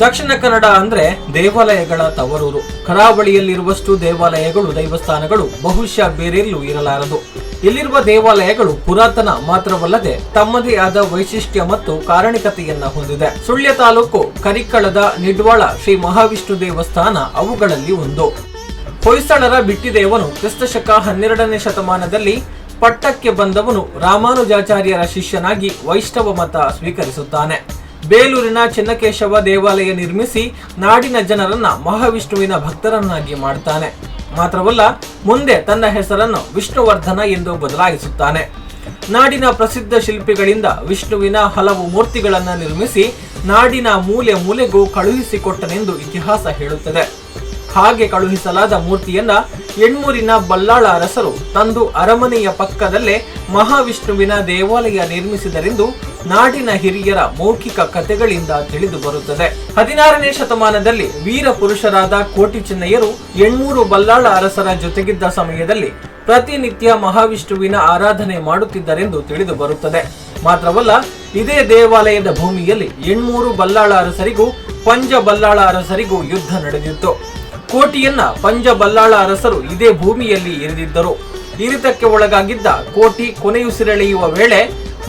ದಕ್ಷಿಣ ಕನ್ನಡ ಅಂದ್ರೆ ದೇವಾಲಯಗಳ ತವರೂರು. ಕರಾವಳಿಯಲ್ಲಿರುವಷ್ಟು ದೇವಾಲಯಗಳು, ದೈವಸ್ಥಾನಗಳು ಬಹುಶಃ ಬೇರೆಲ್ಲೂ ಇರಲಾರದು. ಇಲ್ಲಿರುವ ದೇವಾಲಯಗಳು ಪುರಾತನ ಮಾತ್ರವಲ್ಲದೆ ತಮ್ಮದೇ ಆದ ವೈಶಿಷ್ಟ್ಯ ಮತ್ತು ಕಾರಣಿಕತೆಯನ್ನ ಹೊಂದಿದೆ. ಸುಳ್ಯ ತಾಲೂಕು ಕರಿಕ್ಕಳದ ನಿಡ್ವಾಳ ಶ್ರೀ ಮಹಾವಿಷ್ಣು ದೇವಸ್ಥಾನ ಅವುಗಳಲ್ಲಿ ಒಂದು. ಹೊಯ್ಸಳರ ಬಿಟ್ಟಿದೇವನು ಕ್ರಿಸ್ತಶಕ 12ನೇ ಶತಮಾನದಲ್ಲಿ ಪಟ್ಟಕ್ಕೆ ಬಂದವನು ರಾಮಾನುಜಾಚಾರ್ಯರ ಶಿಷ್ಯನಾಗಿ ವೈಷ್ಣವ ಮತ ಸ್ವೀಕರಿಸುತ್ತಾನೆ. ಬೇಲೂರಿನ ಚೆನ್ನಕೇಶವ ದೇವಾಲಯ ನಿರ್ಮಿಸಿ ನಾಡಿನ ಜನರನ್ನ ಮಹಾವಿಷ್ಣುವಿನ ಭಕ್ತರನ್ನಾಗಿ ಮಾಡ್ತಾನೆ. ಮಾತ್ರವಲ್ಲ, ಮುಂದೆ ತನ್ನ ಹೆಸರನ್ನು ವಿಷ್ಣುವರ್ಧನ ಎಂದು ಬದಲಾಯಿಸುತ್ತಾನೆ. ನಾಡಿನ ಪ್ರಸಿದ್ಧ ಶಿಲ್ಪಿಗಳಿಂದ ವಿಷ್ಣುವಿನ ಹಲವು ಮೂರ್ತಿಗಳನ್ನು ನಿರ್ಮಿಸಿ ನಾಡಿನ ಮೂಲೆ ಮೂಲೆಗೂ ಕಳುಹಿಸಿಕೊಟ್ಟನೆಂದು ಇತಿಹಾಸ ಹೇಳುತ್ತದೆ. ಹಾಗೆ ಕಳುಹಿಸಲಾದ ಮೂರ್ತಿಯನ್ನ ಎಣ್ಮೂರಿನ ಬಲ್ಲಾಳ ಅರಸರು ತಂದು ಅರಮನೆಯ ಪಕ್ಕದಲ್ಲೇ ಮಹಾವಿಷ್ಣುವಿನ ದೇವಾಲಯ ನಿರ್ಮಿಸಿದರೆಂದು ನಾಡಿನ ಹಿರಿಯರ ಮೌಖಿಕ ಕಥೆಗಳಿಂದ ತಿಳಿದು ಬರುತ್ತದೆ. 16ನೇ ಶತಮಾನದಲ್ಲಿ ವೀರ ಪುರುಷರಾದ ಕೋಟಿ ಚಿನ್ನಯ್ಯರು ಎಣ್ಮೂರು ಬಲ್ಲಾಳ ಅರಸರ ಜೊತೆಗಿದ್ದ ಸಮಯದಲ್ಲಿ ಪ್ರತಿನಿತ್ಯ ಮಹಾವಿಷ್ಣುವಿನ ಆರಾಧನೆ ಮಾಡುತ್ತಿದ್ದರೆಂದು ತಿಳಿದು ಬರುತ್ತದೆ. ಮಾತ್ರವಲ್ಲ, ಇದೇ ದೇವಾಲಯದ ಭೂಮಿಯಲ್ಲಿ ಎಣ್ಮೂರು ಬಲ್ಲಾಳ ಅರಸರಿಗೂ ಪಂಜ ಬಲ್ಲಾಳ ಅರಸರಿಗೂ ಯುದ್ಧ ನಡೆದಿತ್ತು. ಕೋಟಿಯನ್ನ ಪಂಜ ಬಲ್ಲಾಳ ಅರಸರು ಇದೇ ಭೂಮಿಯಲ್ಲಿ ಇರಿದಿದ್ದರು. ಇರಿತಕ್ಕೆ ಒಳಗಾಗಿದ್ದ ಕೋಟಿ ಕೊನೆಯುಸಿರೆಳೆಯುವ ವೇಳೆ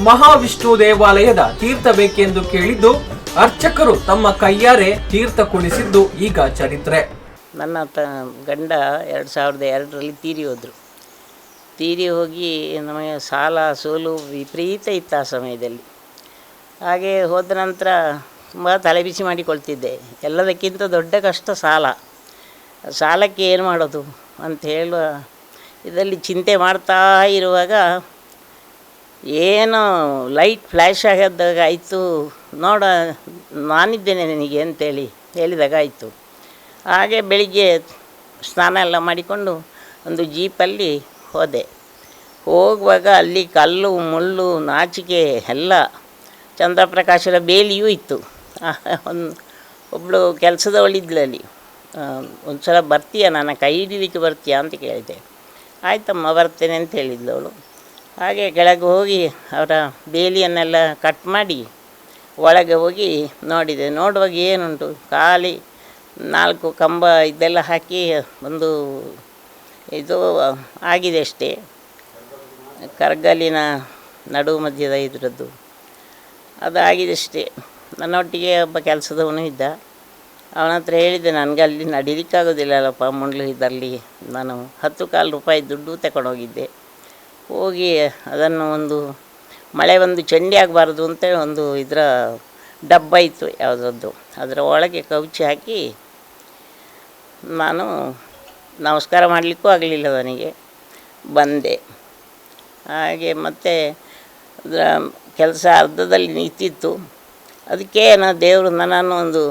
ಮಹಾವಿಷ್ಣು ದೇವಾಲಯದ ತೀರ್ಥ ಬೇಕೆಂದು ಕೇಳಿದ್ದು ಅರ್ಚಕರು ತಮ್ಮ ಕೈಯಾರೆ ತೀರ್ಥ ಕುಡಿಸಿದ್ದು ಈಗ ಚರಿತ್ರೆ. ನನ್ನ ಗಂಡ 2002ರಲ್ಲಿ ತೀರಿ ಹೋಗಿ ನಮಗೆ ಸಾಲ ಸೋಲು ವಿಪರೀತ ಇತ್ತು ಆ ಸಮಯದಲ್ಲಿ. ಹಾಗೆ ಹೋದ ನಂತರ ತುಂಬ ತಲೆಬಿಸಿ ಮಾಡಿಕೊಳ್ತಿದ್ದೆ. ಎಲ್ಲದಕ್ಕಿಂತ ದೊಡ್ಡ ಕಷ್ಟ ಸಾಲಕ್ಕೆ ಏನು ಮಾಡೋದು ಅಂತ ಹೇಳುವ ಇದರಲ್ಲಿ ಚಿಂತೆ ಮಾಡ್ತಾ ಇರುವಾಗ ಏನೋ ಲೈಟ್ ಫ್ಲ್ಯಾಶ್ ಆಗಿದ್ದಾಗ ಆಯಿತು, ನೋಡ ನಾನಿದ್ದೇನೆ ನಿನಗೆ ಅಂತೇಳಿ ಹೇಳಿದಾಗ ಆಯಿತು. ಹಾಗೆ ಬೆಳಿಗ್ಗೆ ಸ್ನಾನ ಎಲ್ಲ ಮಾಡಿಕೊಂಡು ಒಂದು ಜೀಪಲ್ಲಿ ಹೋಗುವಾಗ ಅಲ್ಲಿ ಕಲ್ಲು ಮುಳ್ಳು ನಾಚಿಕೆ ಎಲ್ಲ, ಚಂದ್ರಪ್ರಕಾಶದ ಬೇಲಿಯೂ ಇತ್ತು. ಒಬ್ಬಳು ಕೆಲಸದವಳಿದ್ಲಲ್ಲಿ, ಒಂದು ಸಲ ಬರ್ತೀಯಾ, ನನ್ನ ಕೈ ಹಿಡಿಲಿಕ್ಕೆ ಬರ್ತೀಯಾ ಅಂತ ಕೇಳಿದೆ. ಆಯ್ತಮ್ಮ ಬರ್ತೇನೆ ಅಂತ ಹೇಳಿದ್ಲು. ಹಾಗೆ ಕೆಳಗೆ ಹೋಗಿ ಅವರ ಬೇಲಿಯನ್ನೆಲ್ಲ ಕಟ್ ಮಾಡಿ ಒಳಗೆ ಹೋಗಿ ನೋಡಿದೆ. ನೋಡುವಾಗ ಏನುಂಟು, ಖಾಲಿ 4 ಕಂಬ ಇದೆಲ್ಲ ಹಾಕಿ ಒಂದು ಇದು ಆಗಿದೆ ಅಷ್ಟೇ, ಕರ್ಗಲ್ಲಿನ ನಡು ಮಧ್ಯದ ಇದರದ್ದು ಅದು ಆಗಿದೆ ಅಷ್ಟೇ. ನನ್ನೊಟ್ಟಿಗೆ ಒಬ್ಬ ಕೆಲಸದವನು ಇದ್ದ. ಅವನ ಹತ್ರ ಹೇಳಿದ್ದೆ, ನನಗೆ ಅಲ್ಲಿ ನಡೀಲಿಕ್ಕಾಗೋದಿಲ್ಲಲ್ಲಪ್ಪ ಮುಂಡ್ಲು ಇದರಲ್ಲಿ. ನಾನು 10 ಕಾಲು ರೂಪಾಯಿ ದುಡ್ಡು ತಗೊಂಡೋಗಿದ್ದೆ. ಹೋಗಿ ಅದನ್ನು ಒಂದು ಮಳೆ ಚಂಡಿ ಆಗಬಾರ್ದು ಅಂತ ಒಂದು ಇದರ ಡಬ್ಬ ಇತ್ತು ಯಾವುದದ್ದು, ಅದರ ಒಳಗೆ ಕವುಚಿ ಹಾಕಿ ನಾನು ನಮಸ್ಕಾರ ಮಾಡಲಿಕ್ಕೂ ಆಗಲಿಲ್ಲ, ನನಗೆ ಬಂದೆ. ಹಾಗೆ ಮತ್ತೆ ಅದರ ಕೆಲಸ ಅರ್ಧದಲ್ಲಿ ನಿಂತಿತ್ತು. ಅದಕ್ಕೆ ದೇವರು ನನ್ನನ್ನು ಒಂದು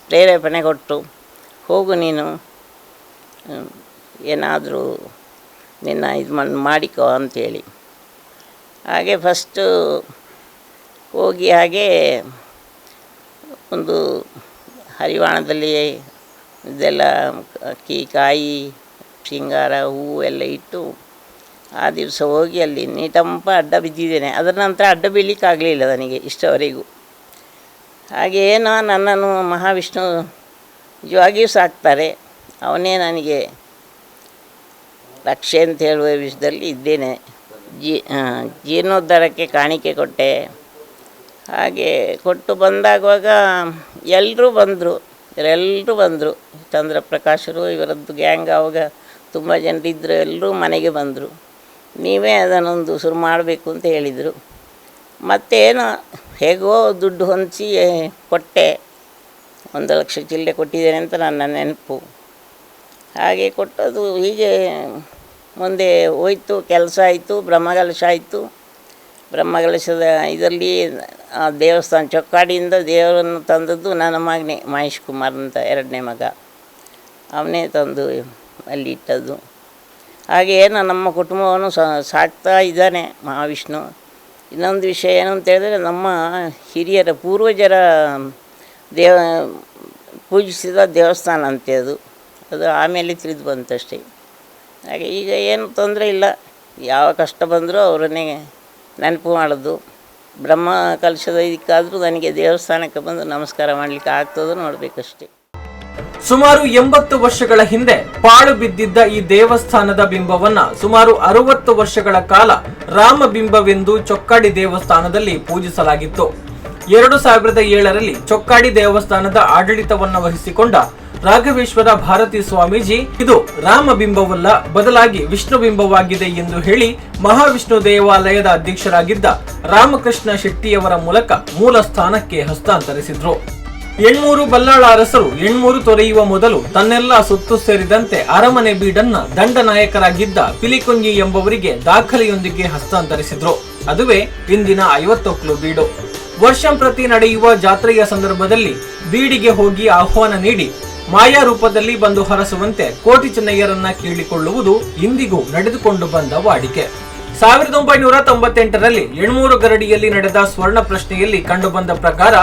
ಪ್ರೇರೇಪಣೆ ಕೊಟ್ಟು, ಹೋಗು ನೀನು ಏನಾದರೂ ನಿನ್ನ ಇದು ಮಾಡಿಕೋ ಅಂಥೇಳಿ. ಹಾಗೆ ಫಸ್ಟು ಹೋಗಿ ಹಾಗೆ ಒಂದು ಹರಿವಾಣದಲ್ಲಿ ಇದೆಲ್ಲ ಅಕ್ಕಿ ಕಾಯಿ ಶೃಂಗಾರ ಹೂವು ಎಲ್ಲ ಇಟ್ಟು ಆ ದಿವಸ ಹೋಗಿ ಅಲ್ಲಿ ನೀಟಂಪ ಅಡ್ಡ ಬಿದ್ದಿದ್ದೇನೆ. ಅದರ ನಂತರ ಅಡ್ಡ ಬೀಳಲಿಕ್ಕಾಗಲಿಲ್ಲ ನನಗೆ ಇಷ್ಟವರೆಗೂ. ಹಾಗೇನೋ ನನ್ನನ್ನು ಮಹಾವಿಷ್ಣು ನಿಜವಾಗಿಯೂ ಸಾಕ್ತಾರೆ, ಅವನೇ ನನಗೆ ರಕ್ಷೆ ಅಂತ ಹೇಳುವ ವಿಷಯದಲ್ಲಿ ಇದ್ದೇನೆ. ಜೀರ್ಣೋದ್ಧಾರಕ್ಕೆ ಕಾಣಿಕೆ ಕೊಟ್ಟೆ. ಹಾಗೆ ಕೊಟ್ಟು ಬಂದಾಗುವಾಗ ಎಲ್ಲರೂ ಬಂದರು. ಚಂದ್ರಪ್ರಕಾಶರು ಇವರದ್ದು ಗ್ಯಾಂಗ್ ಆವಾಗ ತುಂಬ ಜನರಿದ್ದರು. ಎಲ್ಲರೂ ಮನೆಗೆ ಬಂದರು. ನೀವೇ ಅದನ್ನೊಂದು ಶುರು ಮಾಡಬೇಕು ಅಂತ ಹೇಳಿದರು. ಮತ್ತೇನು ಹೇಗೋ ದುಡ್ಡು ಹೊಂದಿಸಿ ಕೊಟ್ಟೆ. 1 ಲಕ್ಷ ಚಿಲ್ಲರೆ ಕೊಟ್ಟಿದ್ದೇನೆ ಅಂತ ನನ್ನ ನೆನಪು. ಹಾಗೆ ಕೊಟ್ಟದು ಹೀಗೆ ಮುಂದೆ ಹೋಯ್ತು. ಕೆಲಸ ಆಯಿತು, ಬ್ರಹ್ಮಕಲಶ ಆಯಿತು. ಬ್ರಹ್ಮಕಲಶದ ಇದರಲ್ಲಿ ಆ ದೇವಸ್ಥಾನ ಚೊಕ್ಕಾಡಿಯಿಂದ ದೇವರನ್ನು ತಂದದ್ದು ನನ್ನ ಮಗನೇ ಮಹೇಶ್ ಕುಮಾರ್ ಅಂತ, 2ನೇ ಮಗ. ಅವನೇ ತಂದು ಅಲ್ಲಿ ಇಟ್ಟದ್ದು. ಹಾಗೆ ನಮ್ಮ ಕುಟುಂಬವನ್ನು ಸಾಕ್ತಾ ಇದ್ದಾನೆ ಮಹಾವಿಷ್ಣು. ಇನ್ನೊಂದು ವಿಷಯ ಏನು ಅಂತ ಹೇಳಿದ್ರೆ, ನಮ್ಮ ಹಿರಿಯರ ಪೂರ್ವಜರ ಪೂಜಿಸಿದ ದೇವಸ್ಥಾನ ಅಂತೆ ಅದು ಆಮೇಲೆ ತಿಳಿದು ಬಂತಷ್ಟೇ. ಹಾಗೆ ಈಗ ಏನು ತೊಂದರೆ ಇಲ್ಲ, ಯಾವ ಕಷ್ಟ ಬಂದರೂ ಅವರನ್ನೇ ನೆನಪು ಮಾಡೋದು, ಬ್ರಹ್ಮ ಕಲಶದ ಇದಕ್ಕಾದರೂ ನನಗೆ ದೇವಸ್ಥಾನಕ್ಕೆ ಬಂದು ನಮಸ್ಕಾರ ಮಾಡಲಿಕ್ಕೆ ಆಗ್ತದೋ ನೋಡಬೇಕಷ್ಟೇ. ಸುಮಾರು 80 ವರ್ಷಗಳ ಹಿಂದೆ ಪಾಳು ಬಿದ್ದಿದ್ದ ಈ ದೇವಸ್ಥಾನದ ಬಿಂಬವನ್ನ ಸುಮಾರು 60 ವರ್ಷಗಳ ಕಾಲ ರಾಮಬಿಂಬವೆಂದು ಚೊಕ್ಕಾಡಿ ದೇವಸ್ಥಾನದಲ್ಲಿ ಪೂಜಿಸಲಾಗಿತ್ತು. 2007ರಲ್ಲಿ ಚೊಕ್ಕಾಡಿ ದೇವಸ್ಥಾನದ ಆಡಳಿತವನ್ನ ವಹಿಸಿಕೊಂಡ ರಾಘವೇಶ್ವರ ಭಾರತಿ ಸ್ವಾಮೀಜಿ ಇದು ರಾಮಬಿಂಬವಲ್ಲ, ಬದಲಾಗಿ ವಿಷ್ಣು ಬಿಂಬವಾಗಿದೆ ಎಂದು ಹೇಳಿ ಮಹಾವಿಷ್ಣು ದೇವಾಲಯದ ಅಧ್ಯಕ್ಷರಾಗಿದ್ದ ರಾಮಕೃಷ್ಣ ಶೆಟ್ಟಿಯವರ ಮೂಲಕ ಮೂಲ ಸ್ಥಾನಕ್ಕೆ ಹಸ್ತಾಂತರಿಸಿದ್ರು. ಎಣ್ಮೂರು ಬಲ್ಲಾಳ ಅರಸರು ಎಣ್ಮೂರು ತೊರೆಯುವ ಮೊದಲು ತನ್ನೆಲ್ಲ ಸೊತ್ತು ಸೇರಿದಂತೆ ಅರಮನೆ ಬೀಡನ್ನ ದಂಡನಾಯಕರಾಗಿದ್ದ ಪಿಲಿಕುಂಜಿ ಎಂಬುವರಿಗೆ ದಾಖಲೆಯೊಂದಿಗೆ ಹಸ್ತಾಂತರಿಸಿದ್ರು. ಅದುವೇ ಇಂದಿನ 50 ಒಕ್ಲು ಬೀಡು. ವರ್ಷಂಪ್ರತಿ ನಡೆಯುವ ಜಾತ್ರೆಯ ಸಂದರ್ಭದಲ್ಲಿ ಬೀಡಿಗೆ ಹೋಗಿ ಆಹ್ವಾನ ನೀಡಿ ಮಾಯಾ ರೂಪದಲ್ಲಿ ಬಂದು ಹರಸುವಂತೆ ಕೋಟಿ ಚೆನ್ನಯ್ಯರನ್ನ ಕೇಳಿಕೊಳ್ಳುವುದು ಇಂದಿಗೂ ನಡೆದುಕೊಂಡು ಬಂದ ವಾಡಿಕೆ. 1998ರಲ್ಲಿ ಎಣ್ಮೂರು ಗರಡಿಯಲ್ಲಿ ನಡೆದ ಸ್ವರ್ಣ ಪ್ರಶ್ನೆಯಲ್ಲಿ ಕಂಡುಬಂದ ಪ್ರಕಾರ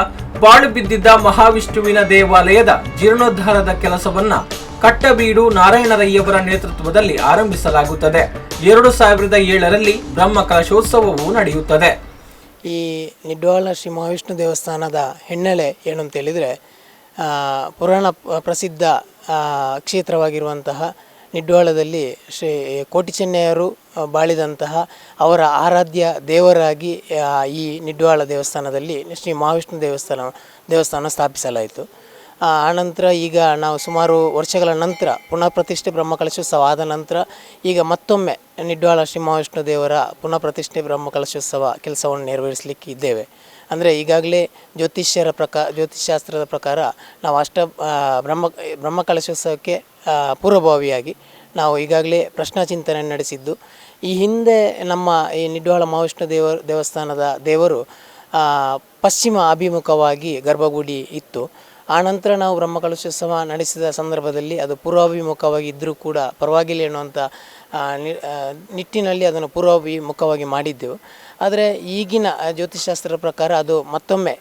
ಪಾಳು ಬಿದ್ದಿದ್ದ ಮಹಾವಿಷ್ಣುವಿನ ದೇವಾಲಯದ ಜೀರ್ಣೋದ್ಧಾರದ ಕೆಲಸವನ್ನ ಕಟ್ಟಬೀಡು ನಾರಾಯಣರಯ್ಯವರ ನೇತೃತ್ವದಲ್ಲಿ ಆರಂಭಿಸಲಾಗುತ್ತದೆ. 2007ರಲ್ಲಿ ಬ್ರಹ್ಮ ಕಲಶೋತ್ಸವವು ನಡೆಯುತ್ತದೆ. ಈ ನಿಡ್ವಾಳ ಶ್ರೀ ಮಹಾವಿಷ್ಣು ದೇವಸ್ಥಾನದ ಹಿನ್ನೆಲೆ ಏನು ಅಂತ ಹೇಳಿದರೆ, ಪುರಾಣ ಪ್ರಸಿದ್ಧ ಕ್ಷೇತ್ರವಾಗಿರುವಂತಹ ನಿಡ್ವಾಳದಲ್ಲಿ ಶ್ರೀ ಕೋಟಿ ಚೆನ್ನಯ್ಯರು ಬಾಳಿದಂತಹ ಅವರ ಆರಾಧ್ಯ ದೇವರಾಗಿ ಈ ನಿಡ್ವಾಳ ದೇವಸ್ಥಾನದಲ್ಲಿ ಶ್ರೀ ಮಹಾವಿಷ್ಣು ದೇವಸ್ಥಾನ ಸ್ಥಾಪಿಸಲಾಯಿತು. ಆನಂತರ ಈಗ ನಾವು ಸುಮಾರು ವರ್ಷಗಳ ನಂತರ ಪುನಃ ಪ್ರತಿಷ್ಠೆ ಬ್ರಹ್ಮಕಲಶೋತ್ಸವ ಆದ ನಂತರ ಈಗ ಮತ್ತೊಮ್ಮೆ ನಿಡ್ವಾಳ ಶ್ರೀ ಮಹಾವಿಷ್ಣು ದೇವರ ಪುನಃ ಪ್ರತಿಷ್ಠೆ ಬ್ರಹ್ಮಕಲಶೋತ್ಸವ ಕೆಲಸವನ್ನು ನೆರವೇರಿಸಲಿಕ್ಕೆ ಇದ್ದೇವೆ. ಅಂದರೆ ಈಗಾಗಲೇ ಜ್ಯೋತಿಷ್ಶಾಸ್ತ್ರದ ಪ್ರಕಾರ ನಾವು ಬ್ರಹ್ಮಕಲಶೋತ್ಸವಕ್ಕೆ ಪೂರ್ವಭಾವಿಯಾಗಿ ನಾವು ಈಗಾಗಲೇ ಪ್ರಶ್ನಾಚಿಂತನೆ ನಡೆಸಿದ್ದು. ಈ ಹಿಂದೆ ನಮ್ಮ ಈ ನಿಡ್ವಾಳ ಮಹಾವಿಷ್ಣು ದೇವಸ್ಥಾನದ ದೇವರು ಪಶ್ಚಿಮ ಅಭಿಮುಖವಾಗಿ ಗರ್ಭಗುಡಿ ಇತ್ತು. ಆನಂತರ ನಾವು ಬ್ರಹ್ಮಕಲಶೋತ್ಸವ ನಡೆಸಿದ ಸಂದರ್ಭದಲ್ಲಿ ಅದು ಪೂರ್ವಾಭಿಮುಖವಾಗಿ ಇದ್ದರೂ ಕೂಡ ಪರವಾಗಿಲ್ಲ ಎನ್ನುವಂಥ ನಿಟ್ಟಿನಲ್ಲಿ ಅದನ್ನು ಪೂರ್ವಾಭಿಮುಖವಾಗಿ ಮಾಡಿದ್ದೆವು. ಆದರೆ ಈಗಿನ ಜ್ಯೋತಿಷಾಸ್ತ್ರದ ಪ್ರಕಾರ ಅದು ಮತ್ತೊಮ್ಮೆ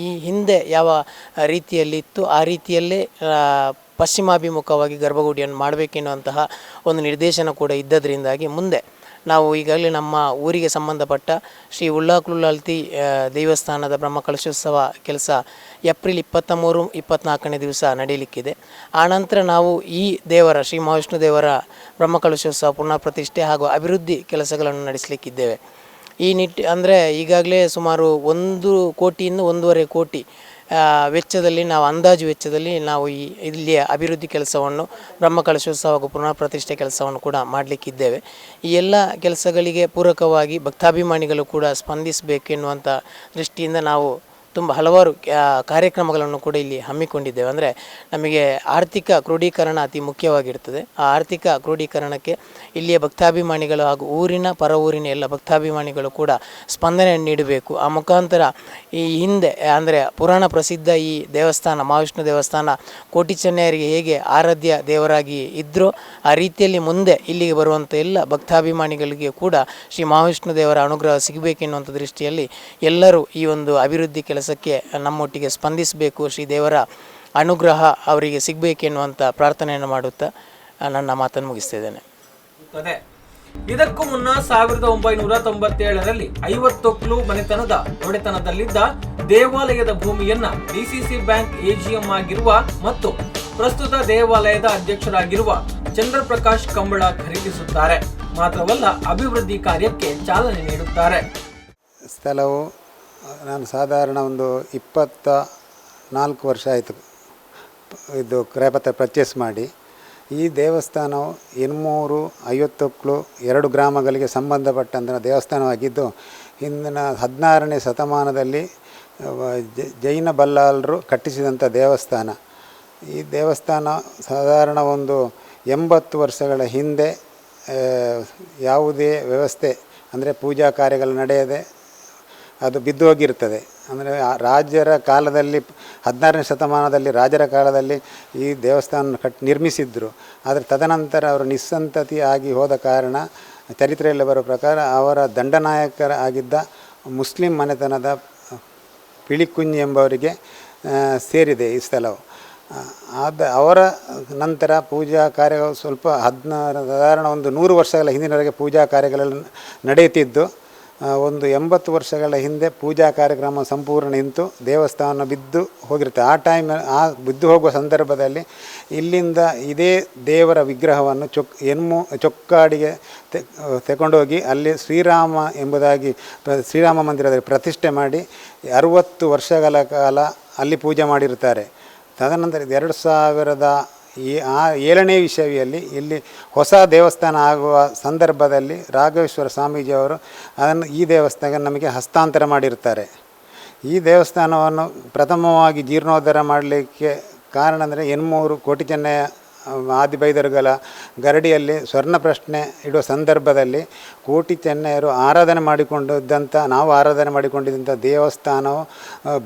ಈ ಹಿಂದೆ ಯಾವ ರೀತಿಯಲ್ಲಿ ಇತ್ತು ಆ ರೀತಿಯಲ್ಲೇ ಪಶ್ಚಿಮಾಭಿಮುಖವಾಗಿ ಗರ್ಭಗುಡಿಯನ್ನು ಮಾಡಬೇಕೆನ್ನುವಂತಹ ಒಂದು ನಿರ್ದೇಶನ ಕೂಡ ಇದ್ದದರಿಂದಾಗಿ ಮುಂದೆ ನಾವು ಈಗಾಗಲೇ ನಮ್ಮ ಊರಿಗೆ ಸಂಬಂಧಪಟ್ಟ ಶ್ರೀ ಉಳ್ಳಾಕುಳ್ಳಾಲ್ತಿ ದೇವಸ್ಥಾನದ ಬ್ರಹ್ಮಕಲಶೋತ್ಸವ ಕೆಲಸ ಏಪ್ರಿಲ್ 23-24ನೇ ದಿವಸ ನಡೆಯಲಿಕ್ಕಿದೆ. ಆನಂತರ ನಾವು ಈ ದೇವರ ಶ್ರೀ ಮಹಾವಿಷ್ಣು ದೇವರ ಬ್ರಹ್ಮಕಲಶೋತ್ಸವ ಪುನಃ ಪ್ರತಿಷ್ಠೆ ಹಾಗೂ ಅಭಿವೃದ್ಧಿ ಕೆಲಸಗಳನ್ನು ನಡೆಸಲಿಕ್ಕಿದ್ದೇವೆ. ಈ ಅಂದರೆ ಈಗಾಗಲೇ ಸುಮಾರು 1 ಕೋಟಿಯಿಂದ 1.5 ಕೋಟಿ ವೆಚ್ಚದಲ್ಲಿ ನಾವು ಅಂದಾಜು ವೆಚ್ಚದಲ್ಲಿ ನಾವು ಇಲ್ಲಿಯ ಅಭಿವೃದ್ಧಿ ಕೆಲಸವನ್ನು ಬ್ರಹ್ಮಕಲಶೋತ್ಸವ ಹಾಗೂ ಪುನಃ ಪ್ರತಿಷ್ಠೆ ಕೆಲಸವನ್ನು ಕೂಡ ಮಾಡಲಿಕ್ಕಿದ್ದೇವೆ. ಈ ಎಲ್ಲ ಕೆಲಸಗಳಿಗೆ ಪೂರಕವಾಗಿ ಭಕ್ತಾಭಿಮಾನಿಗಳು ಕೂಡ ಸ್ಪಂದಿಸಬೇಕೆನ್ನುವಂಥ ದೃಷ್ಟಿಯಿಂದ ನಾವು ತುಂಬ ಹಲವಾರು ಕಾರ್ಯಕ್ರಮಗಳನ್ನು ಕೂಡ ಇಲ್ಲಿ ಹಮ್ಮಿಕೊಂಡಿದ್ದೇವೆ. ಅಂದರೆ ನಮಗೆ ಆರ್ಥಿಕ ಕ್ರೋಢೀಕರಣ ಅತಿ ಮುಖ್ಯವಾಗಿರ್ತದೆ. ಆ ಆರ್ಥಿಕ ಕ್ರೋಢೀಕರಣಕ್ಕೆ ಇಲ್ಲಿಯ ಭಕ್ತಾಭಿಮಾನಿಗಳು ಹಾಗೂ ಪರ ಊರಿನ ಎಲ್ಲ ಭಕ್ತಾಭಿಮಾನಿಗಳು ಕೂಡ ಸ್ಪಂದನೆಯನ್ನು ನೀಡಬೇಕು. ಆ ಮುಖಾಂತರ ಈ ಹಿಂದೆ ಅಂದರೆ ಪುರಾಣ ಪ್ರಸಿದ್ಧ ಈ ದೇವಸ್ಥಾನ ಮಹಾವಿಷ್ಣು ದೇವಸ್ಥಾನ ಕೋಟಿ ಚೆನ್ನಯ್ಯರಿಗೆ ಹೇಗೆ ಆರಾಧ್ಯ ದೇವರಾಗಿ ಇದ್ದರೋ ಆ ರೀತಿಯಲ್ಲಿ ಮುಂದೆ ಇಲ್ಲಿಗೆ ಬರುವಂಥ ಎಲ್ಲ ಭಕ್ತಾಭಿಮಾನಿಗಳಿಗೆ ಕೂಡ ಶ್ರೀ ಮಹಾವಿಷ್ಣು ದೇವರ ಅನುಗ್ರಹ ಸಿಗಬೇಕೆನ್ನುವಂಥ ದೃಷ್ಟಿಯಲ್ಲಿ ಎಲ್ಲರೂ ಈ ಒಂದು ಅಭಿವೃದ್ಧಿ ಕೆಲಸಕ್ಕೆ ನಮ್ಮೊಟ್ಟಿಗೆ ಸ್ಪಂದಿಸಬೇಕು, ಶ್ರೀ ದೇವರ ಅನುಗ್ರಹ ಅವರಿಗೆ ಸಿಗಬೇಕೆನ್ನುವಂಥ ಪ್ರಾರ್ಥನೆಯನ್ನು ಮಾಡುತ್ತಾ ನನ್ನ ಮಾತನ್ನು ಮುಗಿಸ್ತಿದ್ದೇನೆ. ಇದಕ್ಕೂ ಮುನ್ನ 1997ರಲ್ಲಿ 50 ಒಕ್ಲು ಮನೆತನದ ಒಡೆತನದಲ್ಲಿದ್ದ ದೇವಾಲಯದ ಭೂಮಿಯನ್ನ ಡಿಸಿಸಿ ಬ್ಯಾಂಕ್ ಎಜಿಎಂ ಆಗಿರುವ ಮತ್ತು ಪ್ರಸ್ತುತ ದೇವಾಲಯದ ಅಧ್ಯಕ್ಷರಾಗಿರುವ ಚಂದ್ರಪ್ರಕಾಶ್ ಕಂಬಳ ಖರೀದಿಸುತ್ತಾರೆ. ಮಾತ್ರವಲ್ಲ, ಅಭಿವೃದ್ಧಿ ಕಾರ್ಯಕ್ಕೆ ಚಾಲನೆ ನೀಡುತ್ತಾರೆ. ಸ್ಥಳವು ನಾನು ಸಾಧಾರಣ ಒಂದು 24 ವರ್ಷ ಆಯಿತು ಇದು ಕ್ರಯಪತ್ರ ಪರ್ಚೇಸ್ ಮಾಡಿ. ಈ ದೇವಸ್ಥಾನವು 850 ಒಕ್ಲು 2 ಗ್ರಾಮಗಳಿಗೆ ಸಂಬಂಧಪಟ್ಟಂಥ ದೇವಸ್ಥಾನವಾಗಿದ್ದು ಹಿಂದಿನ 16ನೇ ಶತಮಾನದಲ್ಲಿ ಜೈನ ಬಲ್ಲಾಳರು ಕಟ್ಟಿಸಿದಂಥ ದೇವಸ್ಥಾನ. ಈ ದೇವಸ್ಥಾನ ಸಾಧಾರಣ ಒಂದು 80 ವರ್ಷಗಳ ಹಿಂದೆ ಯಾವುದೇ ವ್ಯವಸ್ಥೆ ಅಂದರೆ ಪೂಜಾ ಕಾರ್ಯಗಳು ನಡೆಯದೆ ಅದು ಬಿದ್ದು ಹೋಗಿರ್ತದೆ. ಅಂದರೆ ರಾಜರ ಕಾಲದಲ್ಲಿ 16ನೇ ಶತಮಾನದಲ್ಲಿ ರಾಜರ ಕಾಲದಲ್ಲಿ ಈ ದೇವಸ್ಥಾನ ನಿರ್ಮಿಸಿದ್ರು. ಆದರೆ ತದನಂತರ ಅವರು ನಿಸ್ಸಂತತಿ ಆಗಿ ಹೋದ ಕಾರಣ ಚರಿತ್ರೆಯಲ್ಲಿ ಬರೋ ಪ್ರಕಾರ ಅವರ ದಂಡನಾಯಕರ ಆಗಿದ್ದ ಮುಸ್ಲಿಂ ಮನೆತನದ ಪಿಳಿಕುಂಜಿ ಎಂಬವರಿಗೆ ಸೇರಿದೆ ಈ ಸ್ಥಳವು. ಅವರ ನಂತರ ಪೂಜಾ ಕಾರ್ಯಗಳು ಸ್ವಲ್ಪ ಸಾಧಾರಣ ಒಂದು 100 ವರ್ಷಗಳ ಹಿಂದಿನವರೆಗೆ ಪೂಜಾ ಕಾರ್ಯಗಳೆಲ್ಲ ನಡೆಯುತ್ತಿದ್ದು ಒಂದು 80 ವರ್ಷಗಳ ಹಿಂದೆ ಪೂಜಾ ಕಾರ್ಯಕ್ರಮ ಸಂಪೂರ್ಣ ನಿಂತು ದೇವಸ್ಥಾನ ಬಿದ್ದು ಹೋಗಿರುತ್ತೆ. ಆ ಬಿದ್ದು ಹೋಗುವ ಸಂದರ್ಭದಲ್ಲಿ ಇಲ್ಲಿಂದ ಇದೇ ದೇವರ ವಿಗ್ರಹವನ್ನು ಚೊಕ್ಕಾಡಿಗೆ ತಗೊಂಡೋಗಿ ಅಲ್ಲಿ ಶ್ರೀರಾಮ ಎಂಬುದಾಗಿ ಶ್ರೀರಾಮ ಮಂದಿರದಲ್ಲಿ ಪ್ರತಿಷ್ಠೆ ಮಾಡಿ 60 ವರ್ಷಗಳ ಕಾಲ ಅಲ್ಲಿ ಪೂಜೆ ಮಾಡಿರ್ತಾರೆ. ತದನಂತರ 2007ನೇ ಇಸವಿಯಲ್ಲಿ ಇಲ್ಲಿ ಹೊಸ ದೇವಸ್ಥಾನ ಆಗುವ ಸಂದರ್ಭದಲ್ಲಿ ರಾಘವೇಶ್ವರ ಸ್ವಾಮೀಜಿಯವರು ಈ ದೇವಸ್ಥಾನ ನಮಗೆ ಹಸ್ತಾಂತರ ಮಾಡಿರ್ತಾರೆ. ಈ ದೇವಸ್ಥಾನವನ್ನು ಪ್ರಥಮವಾಗಿ ಜೀರ್ಣೋದ್ಧಾರ ಮಾಡಲಿಕ್ಕೆ ಕಾರಣ ಅಂದರೆ ಎನ್ಮೂರು ಕೋಟಿ ಚೆನ್ನಯ ಆದಿಬೈದರುಗಳ ಗರಡಿಯಲ್ಲಿ ಸ್ವರ್ಣ ಪ್ರಶ್ನೆ ಇಡುವ ಸಂದರ್ಭದಲ್ಲಿ ಕೋಟಿ ಚೆನ್ನಯರು ನಾವು ಆರಾಧನೆ ಮಾಡಿಕೊಂಡಿದ್ದಂಥ ದೇವಸ್ಥಾನವು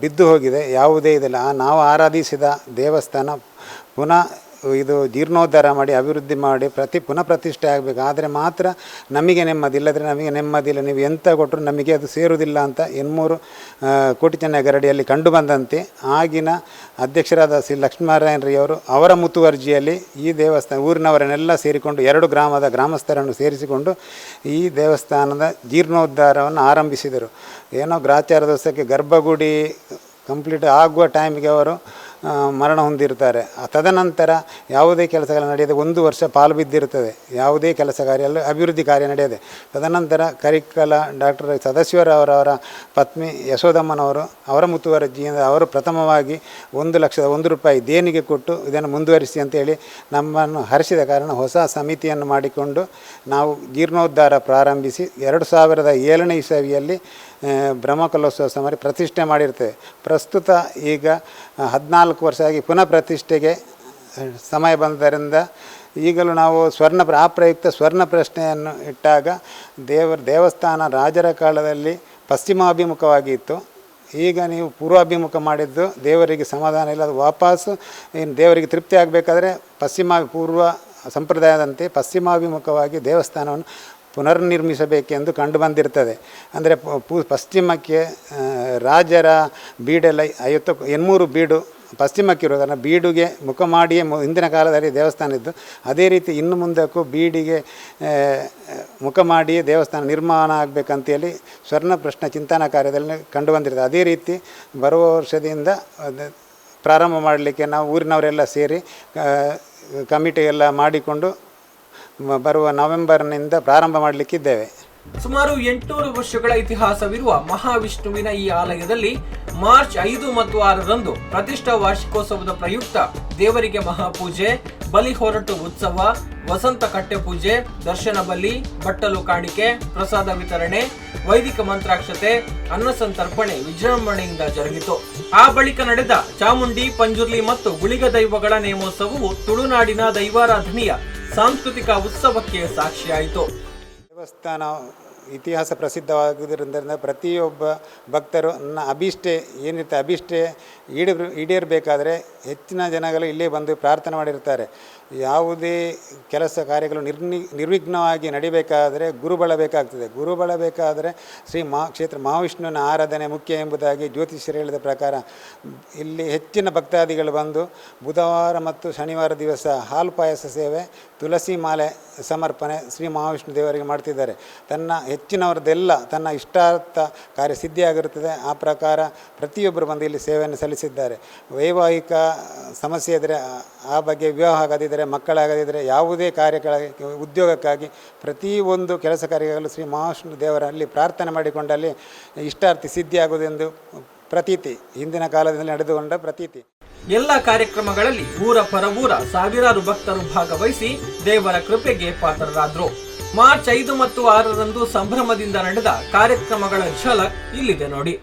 ಬಿದ್ದು ಹೋಗಿದೆ, ಯಾವುದೇ ಇದಿಲ್ಲ. ನಾವು ಆರಾಧಿಸಿದ ದೇವಸ್ಥಾನ ಪುನಃ ಇದು ಜೀರ್ಣೋದ್ಧಾರ ಮಾಡಿ ಅಭಿವೃದ್ಧಿ ಮಾಡಿ ಪುನಃ ಪ್ರತಿಷ್ಠೆ ಆಗಬೇಕು. ಆದರೆ ಮಾತ್ರ ನಮಗೆ ನೆಮ್ಮದಿ, ಇಲ್ಲದ್ರೆ ನಮಗೆ ನೆಮ್ಮದಿಲ್ಲ, ನೀವು ಎಂತ ಕೊಟ್ಟರು ನಮಗೆ ಅದು ಸೇರುವುದಿಲ್ಲ ಅಂತ ಎನ್ಮೂರು ಕೋಟಿ ಚೆನ್ನಯ ಗರಡಿಯಲ್ಲಿ ಕಂಡುಬಂದಂತೆ ಆಗಿನ ಅಧ್ಯಕ್ಷರಾದ ಶ್ರೀ ಲಕ್ಷ್ಮೀನಾರಾಯಣರಿಯವರು ಅವರ ಮುತುವರ್ಜಿಯಲ್ಲಿ ಈ ದೇವಸ್ಥಾನ ಊರಿನವರನ್ನೆಲ್ಲ ಸೇರಿಕೊಂಡು 2 ಗ್ರಾಮದ ಗ್ರಾಮಸ್ಥರನ್ನು ಸೇರಿಸಿಕೊಂಡು ಈ ದೇವಸ್ಥಾನದ ಜೀರ್ಣೋದ್ಧಾರವನ್ನು ಆರಂಭಿಸಿದರು. ಏನೋ ಗ್ರಾಚಾರ ದಿವಸಕ್ಕೆ ಗರ್ಭಗುಡಿ ಕಂಪ್ಲೀಟ್ ಆಗುವ ಟೈಮಿಗೆ ಅವರು ಮರಣ ಹೊಂದಿರ್ತಾರೆ. ತದನಂತರ ಯಾವುದೇ ಕೆಲಸಗಳು ನಡೆಯದೆ 1 ವರ್ಷ ಪಾಲು ಬಿದ್ದಿರುತ್ತದೆ, ಯಾವುದೇ ಕೆಲಸ ಕಾರ್ಯ ಅಭಿವೃದ್ಧಿ ಕಾರ್ಯ ನಡೆಯದೆ. ತದನಂತರ ಕರಿಕಲ ಡಾಕ್ಟರ್ ಸದಾಶಿವರವರ ಪತ್ನಿ ಯಶೋದಮ್ಮನವರು ಅವರ ಮುತುವರ್ಜಿಯಿಂದ ಅವರು ಪ್ರಥಮವಾಗಿ 1,01,000 ರೂಪಾಯಿ ದೇಣಿಗೆ ಕೊಟ್ಟು ಇದನ್ನು ಮುಂದುವರಿಸಿ ಅಂತೇಳಿ ನಮ್ಮನ್ನು ಹರಿಸಿದ ಕಾರಣ ಹೊಸ ಸಮಿತಿಯನ್ನು ಮಾಡಿಕೊಂಡು ನಾವು ಜೀರ್ಣೋದ್ಧಾರ ಪ್ರಾರಂಭಿಸಿ 2007ನೇ ಇಸವಿಯಲ್ಲಿ ಬ್ರಹ್ಮಕಲೋತ್ಸವ ಸಮಾರಂಭ ಪ್ರತಿಷ್ಠೆ ಮಾಡಿರ್ತೇವೆ. ಪ್ರಸ್ತುತ ಈಗ 14 ವರ್ಷ ಆಗಿ ಪುನಃ ಪ್ರತಿಷ್ಠೆಗೆ ಸಮಯ ಬಂದರಿಂದ ಈಗಲೂ ನಾವು ಪ್ರಯುಕ್ತ ಸ್ವರ್ಣ ಪ್ರಶ್ನೆಯನ್ನು ಇಟ್ಟಾಗ ದೇವಸ್ಥಾನ ರಾಜರ ಕಾಲದಲ್ಲಿ ಪಶ್ಚಿಮಾಭಿಮುಖವಾಗಿತ್ತು. ಈಗ ನೀವು ಪೂರ್ವಾಭಿಮುಖ ಮಾಡಿದ್ದು ದೇವರಿಗೆ ಸಮಾಧಾನ ಇಲ್ಲ, ಅದು ವಾಪಸ್ಸು ದೇವರಿಗೆ ತೃಪ್ತಿ ಆಗಬೇಕಾದ್ರೆ ಪೂರ್ವ ಸಂಪ್ರದಾಯದಂತೆ ಪಶ್ಚಿಮಾಭಿಮುಖವಾಗಿ ದೇವಸ್ಥಾನವನ್ನು ಪುನರ್ನಿರ್ಮಿಸಬೇಕೆಂದು ಕಂಡು ಬಂದಿರ್ತದೆ. ಅಂದರೆ ಪಶ್ಚಿಮಕ್ಕೆ ರಾಜರ ಬೀಡೆಲ್ಲ 800 ಬೀಡು ಪಶ್ಚಿಮಕ್ಕೆ ಇರೋ ಕಾರಣ ಬೀಡುಗೆ ಮುಖ ಮಾಡಿಯೇ ಹಿಂದಿನ ಕಾಲದಲ್ಲಿ ದೇವಸ್ಥಾನ ಇದ್ದು, ಅದೇ ರೀತಿ ಇನ್ನು ಮುಂದಕ್ಕೂ ಬೀಡಿಗೆ ಮುಖ ಮಾಡಿಯೇ ದೇವಸ್ಥಾನ ನಿರ್ಮಾಣ ಆಗಬೇಕಂತೇಳಿ ಸ್ವರ್ಣ ಪ್ರಶ್ನೆ ಚಿಂತನಾ ಕಾರ್ಯದಲ್ಲಿ ಕಂಡು ಬಂದಿರ್ತದೆ. ಅದೇ ರೀತಿ ಬರುವ ವರ್ಷದಿಂದ ಪ್ರಾರಂಭ ಮಾಡಲಿಕ್ಕೆ ನಾವು ಊರಿನವರೆಲ್ಲ ಸೇರಿ ಕಮಿಟಿ ಎಲ್ಲ ಮಾಡಿಕೊಂಡು ಬರುವ ನವೆಂಬರ್ನಿಂದ ಪ್ರಾರಂಭ ಮಾಡಲಿಕ್ಕಿದ್ದೇವೆ. ಸುಮಾರು 800 ವರ್ಷಗಳ ಇತಿಹಾಸವಿರುವ ಮಹಾವಿಷ್ಣುವಿನ ಈ ಆಲಯದಲ್ಲಿ ಮಾರ್ಚ್ 5 ಮತ್ತು 6ರಂದು ಪ್ರತಿಷ್ಠಾ ವಾರ್ಷಿಕೋತ್ಸವದ ಪ್ರಯುಕ್ತ ದೇವರಿಗೆ ಮಹಾಪೂಜೆ, ಬಲಿ ಹೊರಟು ಉತ್ಸವ, ವಸಂತ ಕಟ್ಟೆ ಪೂಜೆ, ದರ್ಶನ ಬಲಿ, ಬಟ್ಟಲು ಕಾಣಿಕೆ, ಪ್ರಸಾದ ವಿತರಣೆ, ವೈದಿಕ ಮಂತ್ರಾಕ್ಷತೆ, ಅನ್ನಸಂತರ್ಪಣೆ ವಿಜೃಂಭಣೆಯಿಂದ ಜರುಗಿತು. ಆ ಬಳಿಕ ನಡೆದ ಚಾಮುಂಡಿ, ಪಂಜುರ್ಲಿ ಮತ್ತು ಗುಳಿಗ ದೈವಗಳ ನೇಮೋತ್ಸವವು ತುಳುನಾಡಿನ ದೈವಾರಾಧನೆಯ ಸಾಂಸ್ಕೃತಿಕ ಉತ್ಸವಕ್ಕೆ ಸಾಕ್ಷಿಯಾಯಿತು. ದೇವಸ್ಥಾನ ಇತಿಹಾಸ ಪ್ರಸಿದ್ಧವಾಗಿದ್ದರಿಂದ ಪ್ರತಿಯೊಬ್ಬ ಭಕ್ತರು ಅಭಿಷ್ಟೆ ಈಡೇರಬೇಕಾದರೆ ಹೆಚ್ಚಿನ ಜನಗಳು ಇಲ್ಲೇ ಬಂದು ಪ್ರಾರ್ಥನೆ ಮಾಡಿರ್ತಾರೆ. ಯಾವುದೇ ಕೆಲಸ ಕಾರ್ಯಗಳು ನಿರ್ವಿಘ್ನವಾಗಿ ನಡಿಬೇಕಾದರೆ ಗುರುಬಲ ಬೇಕಾಗ್ತದೆ. ಗುರುಬಲ ಬೇಕಾದರೆ ಕ್ಷೇತ್ರ ಮಹಾವಿಷ್ಣುವಿನ ಆರಾಧನೆ ಮುಖ್ಯ ಎಂಬುದಾಗಿ ಜ್ಯೋತಿಷ್ಯರು ಹೇಳಿದ ಪ್ರಕಾರ ಇಲ್ಲಿ ಹೆಚ್ಚಿನ ಭಕ್ತಾದಿಗಳು ಬಂದು ಬುಧವಾರ ಮತ್ತು ಶನಿವಾರ ದಿವಸ ಹಾಲು ಪಾಯಸ ಸೇವೆ, ತುಳಸಿ ಮಾಲೆ ಸಮರ್ಪಣೆ ಶ್ರೀ ಮಹಾವಿಷ್ಣು ದೇವರಿಗೆ ಮಾಡ್ತಿದ್ದಾರೆ. ಹೆಚ್ಚಿನವರದ್ದೆಲ್ಲ ತನ್ನ ಇಷ್ಟಾರ್ಥ ಕಾರ್ಯ ಸಿದ್ಧಿಯಾಗಿರುತ್ತದೆ. ಆ ಪ್ರಕಾರ ಪ್ರತಿಯೊಬ್ಬರು ಬಂದು ಇಲ್ಲಿ ಸೇವೆಯನ್ನು ಸಲ್ಲಿಸಿದ್ದಾರೆ. ವೈವಾಹಿಕ ಸಮಸ್ಯೆ ಇದ್ದರೆ, ಆ ಬಗ್ಗೆ ವಿವಾಹ ಆಗದಿದ್ದರೆ, ಮಕ್ಕಳಾಗದಿದ್ದರೆ, ಯಾವುದೇ ಕಾರ್ಯಗಳ ಉದ್ಯೋಗಕ್ಕಾಗಿ ಪ್ರತಿಯೊಂದು ಕೆಲಸ ಕಾರ್ಯಗಳು ಶ್ರೀ ಮಹಾವಿಷ್ಣು ದೇವರಲ್ಲಿ ಪ್ರಾರ್ಥನೆ ಮಾಡಿಕೊಂಡಲ್ಲಿ ಇಷ್ಟಾರ್ಥಿ ಸಿದ್ಧಿಯಾಗುವುದೆಂದು ಪ್ರತೀತಿ, ಹಿಂದಿನ ಕಾಲದಲ್ಲಿ ನಡೆದುಕೊಂಡ ಪ್ರತೀತಿ. ಎಲ್ಲ ಕಾರ್ಯಕ್ರಮಗಳಲ್ಲಿ ಊರ ಪರವೂರ ಸಾವಿರಾರು ಭಕ್ತರು ಭಾಗವಹಿಸಿ ದೇವರ ಕೃಪೆಗೆ ಪಾತ್ರರಾದರು. ಮಾರ್ಚ್ 5 ಮತ್ತು 6ರಂದು ಸಂಭ್ರಮದಿಂದ ನಡೆದ ಕಾರ್ಯಕ್ರಮಗಳ ಝಲಕ್ ಇಲ್ಲಿದೆ ನೋಡಿ.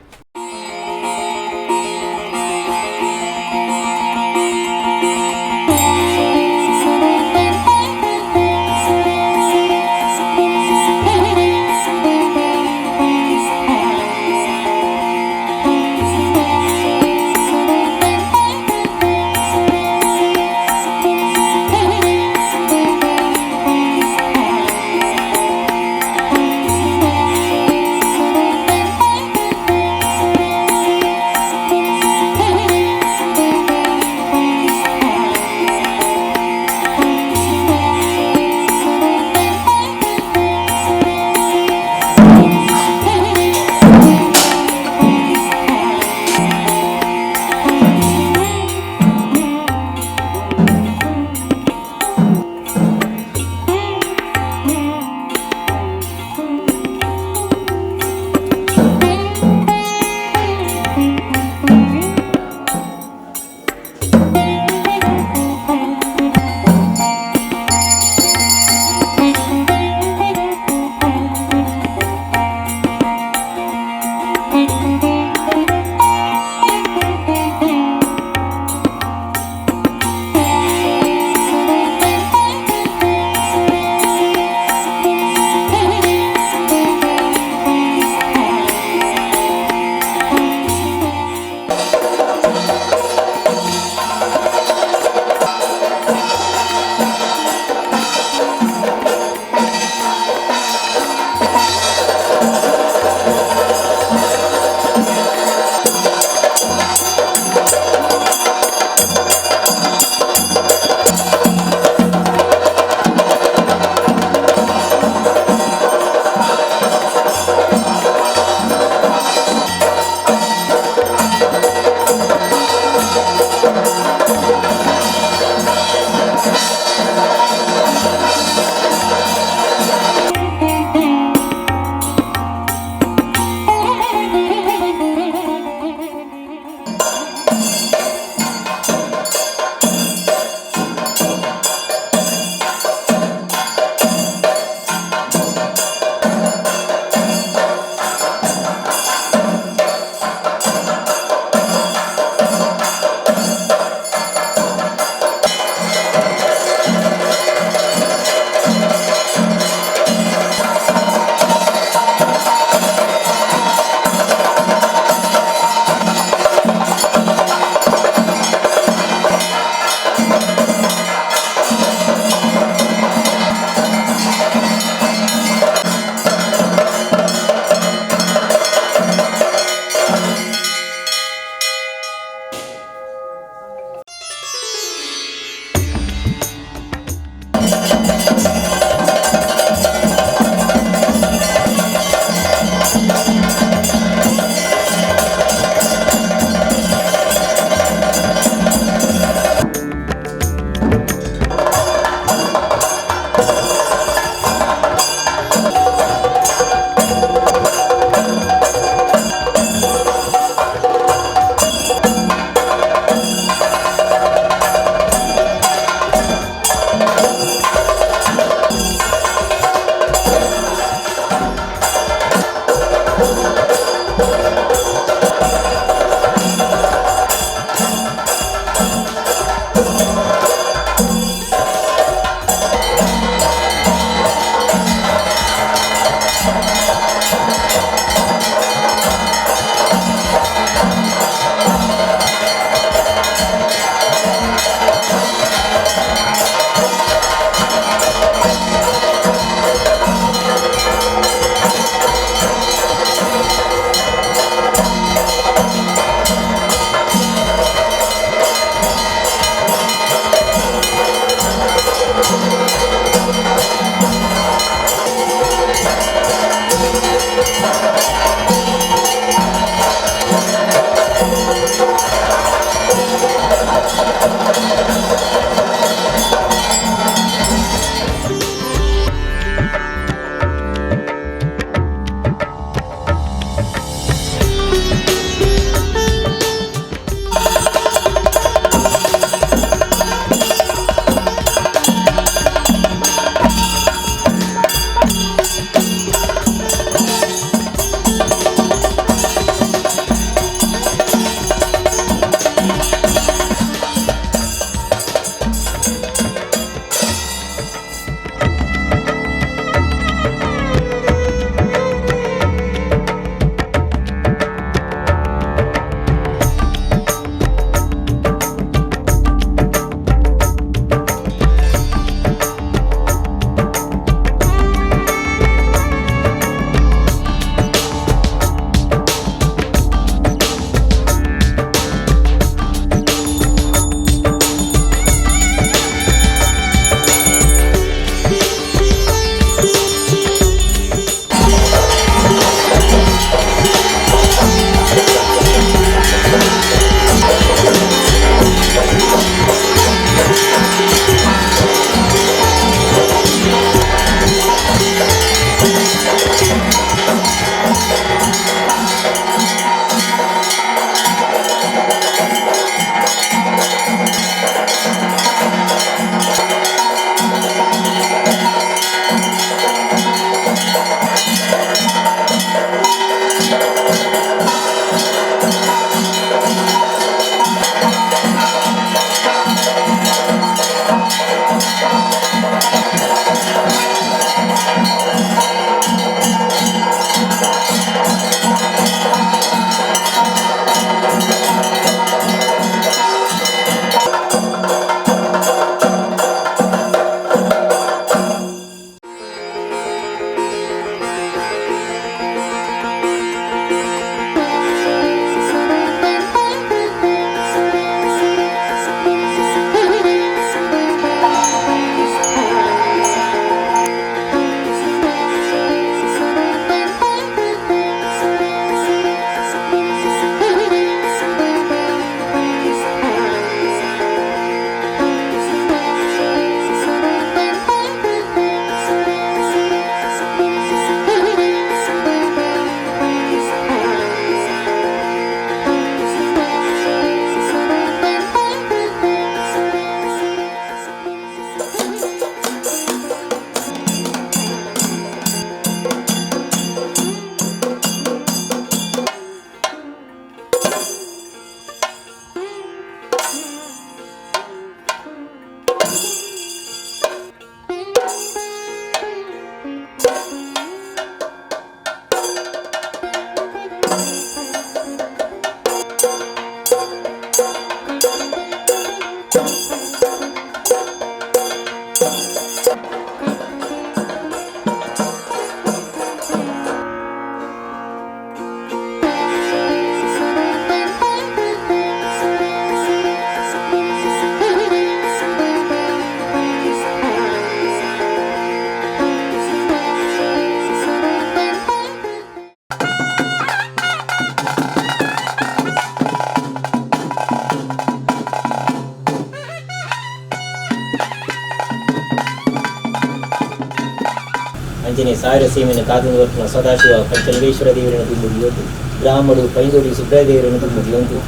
ಅಂಜನೆ ಸಾಯರ ಸೀಮೆನ ಕಾದು ವರ್ತಿನ ಸದಾಶಿವ ಪಂಚಲಿಂಗೇಶ್ವರ ದೇವರನ್ನು ತುಂಬುದು ಇವತ್ತು ಬ್ರಾಹ್ಮಣರು ಪೈಂದೋಡಿ ಸುಬ್ರಾಯ ದೇವರನ್ನು ತುಂಬುದು ಒಂದು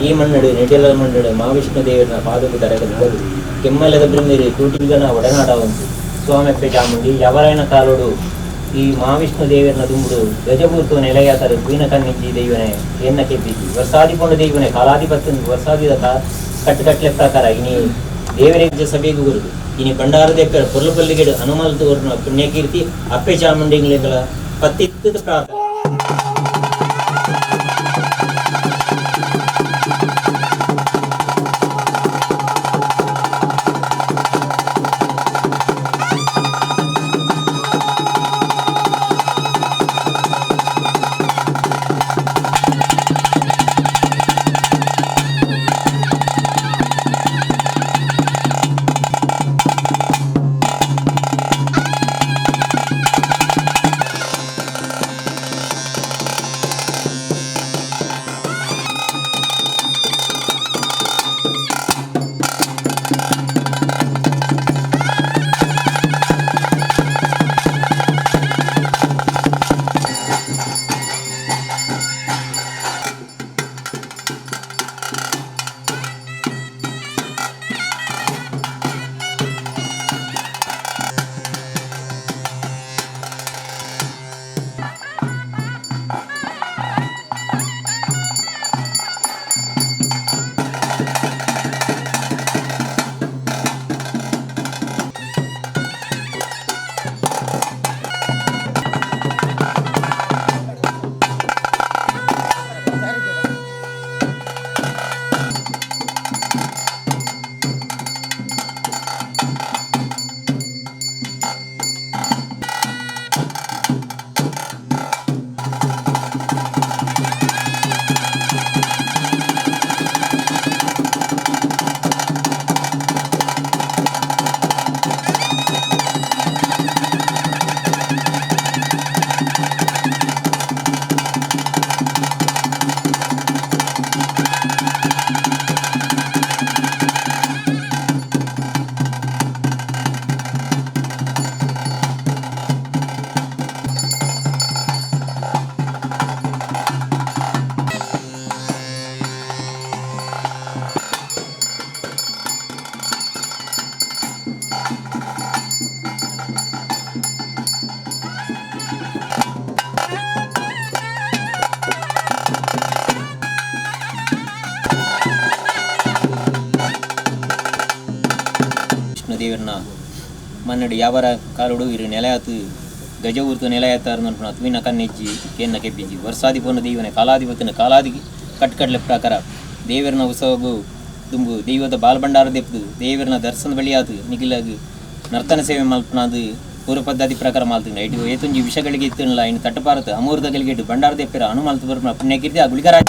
ಈ ಮನ್ನಡೆ ನೆಡೆಲ ಮನ್ನಡೆ ಮಹಾವಿಷ್ಣು ದೇವರನ ಪಾದಕ್ಕೆ ತರಗಲಿದ್ದರು ಕೆಮ್ಮಲದ ಬ್ರಹ್ಮೇರಿ ಕೂಟಿಲ್ಗನ ಒಡನಾಡ ಒಂದು ಸ್ವಾಮಿ ಚಾಮುಂಡಿ ಯವರಾಯನ ಕಾಲೋಡು ಈ ಮಹಾವಿಷ್ಣು ದೇವರನ್ನ ತುಂಬುದು ಗಜಪೂರ್ತು ನೆಲೆಯಾತರು ಕುಯಿನ ಕಣ್ಣಿಂಚಿ ದೈವನೇ ಎನ್ನ ಕೆಪ್ಪಿಸಿ ವರ್ಷಾದಿಕೊಂಡ ದೈವನೇ ಕಾಲಾಧಿಪತ್ಯ ವರ್ಷಾದಿದ ಕಟ್ಟುಕಟ್ಲೆ ಪ್ರಕಾರ ಇನಿ ದೇವರಿಗೆ ಸಭೆಗೂ ಬರುದು ಇನಿ ಭಂಡಾರದ ಪೊರ್ಲು ಪಲ್ಲಿಗೆಡು ಹನುಮಲ್ ತೋರ್ನ ಪುಣ್ಯಕೀರ್ತಿ ಅಪ್ಪೆ ಚಾಮುಂಡಿಗಳ ಪತ್ತಿತ್ತದ ಪ್ರಾರ್ಥನೆ. ಮಹಾವಿಷ್ಣು ದೇವರನ್ನ ಮನ್ನಡಿ ಯಾವರ ಕಾಲುಡು ಇರು ನೆಲೆಯಾತು ಗಜ ಊರ್ತು ನೆಲೆಯಾತಾರು ಅನ್ಪುಣ ತುವಿನ ಕನ್ನೆಜ್ಜಿ ಕೇನ್ನ ಕೆಪ್ಪಿಜಿ ವರ್ಷಾದಿ ಪೋನ ದೈವನೇ ಕಾಲಾಧಿಪತಿನ ಕಾಲಾದಿ ಕಟ್ಕಡ್ಲೆ ಪ್ರಕಾರ ದೇವರನ ಉತ್ಸವಗೂ ದುಂಬು ದೈವದ ಬಾಲ್ಭಂಡಾರ ದೆಪ್ಪದು ದೇವರನ ದರ್ಶನ ಬಳಿಯಾತು ನಿಖಿಲಾಗ ನರ್ತನ ಸೇವೆ ಮಲ್ಪನಾದು ಪೂರ್ವ ಪದ್ಧತಿ ಪ್ರಕಾರ ಮಾಲ್ತೀನಿ ಐಟು ಏತೊಂಜಿ ವಿಷಯಗಳಿಗೆ ಇತ್ತಿನಲ್ಲ ಇನ್ನು ತಟ್ಟಪಾರತ ಅಮೂರ್ದ ಗೆಲ್ಗೆಟ್ಟು ಭಂಡಾರ ದೆಪ್ಪಿರ ಅನು ಮಲ್ತು ಬರ್ಪಣ ಪುಣ್ಯಕೀರ್ತಿ ಆ ಗುಳಿಗರಾಜ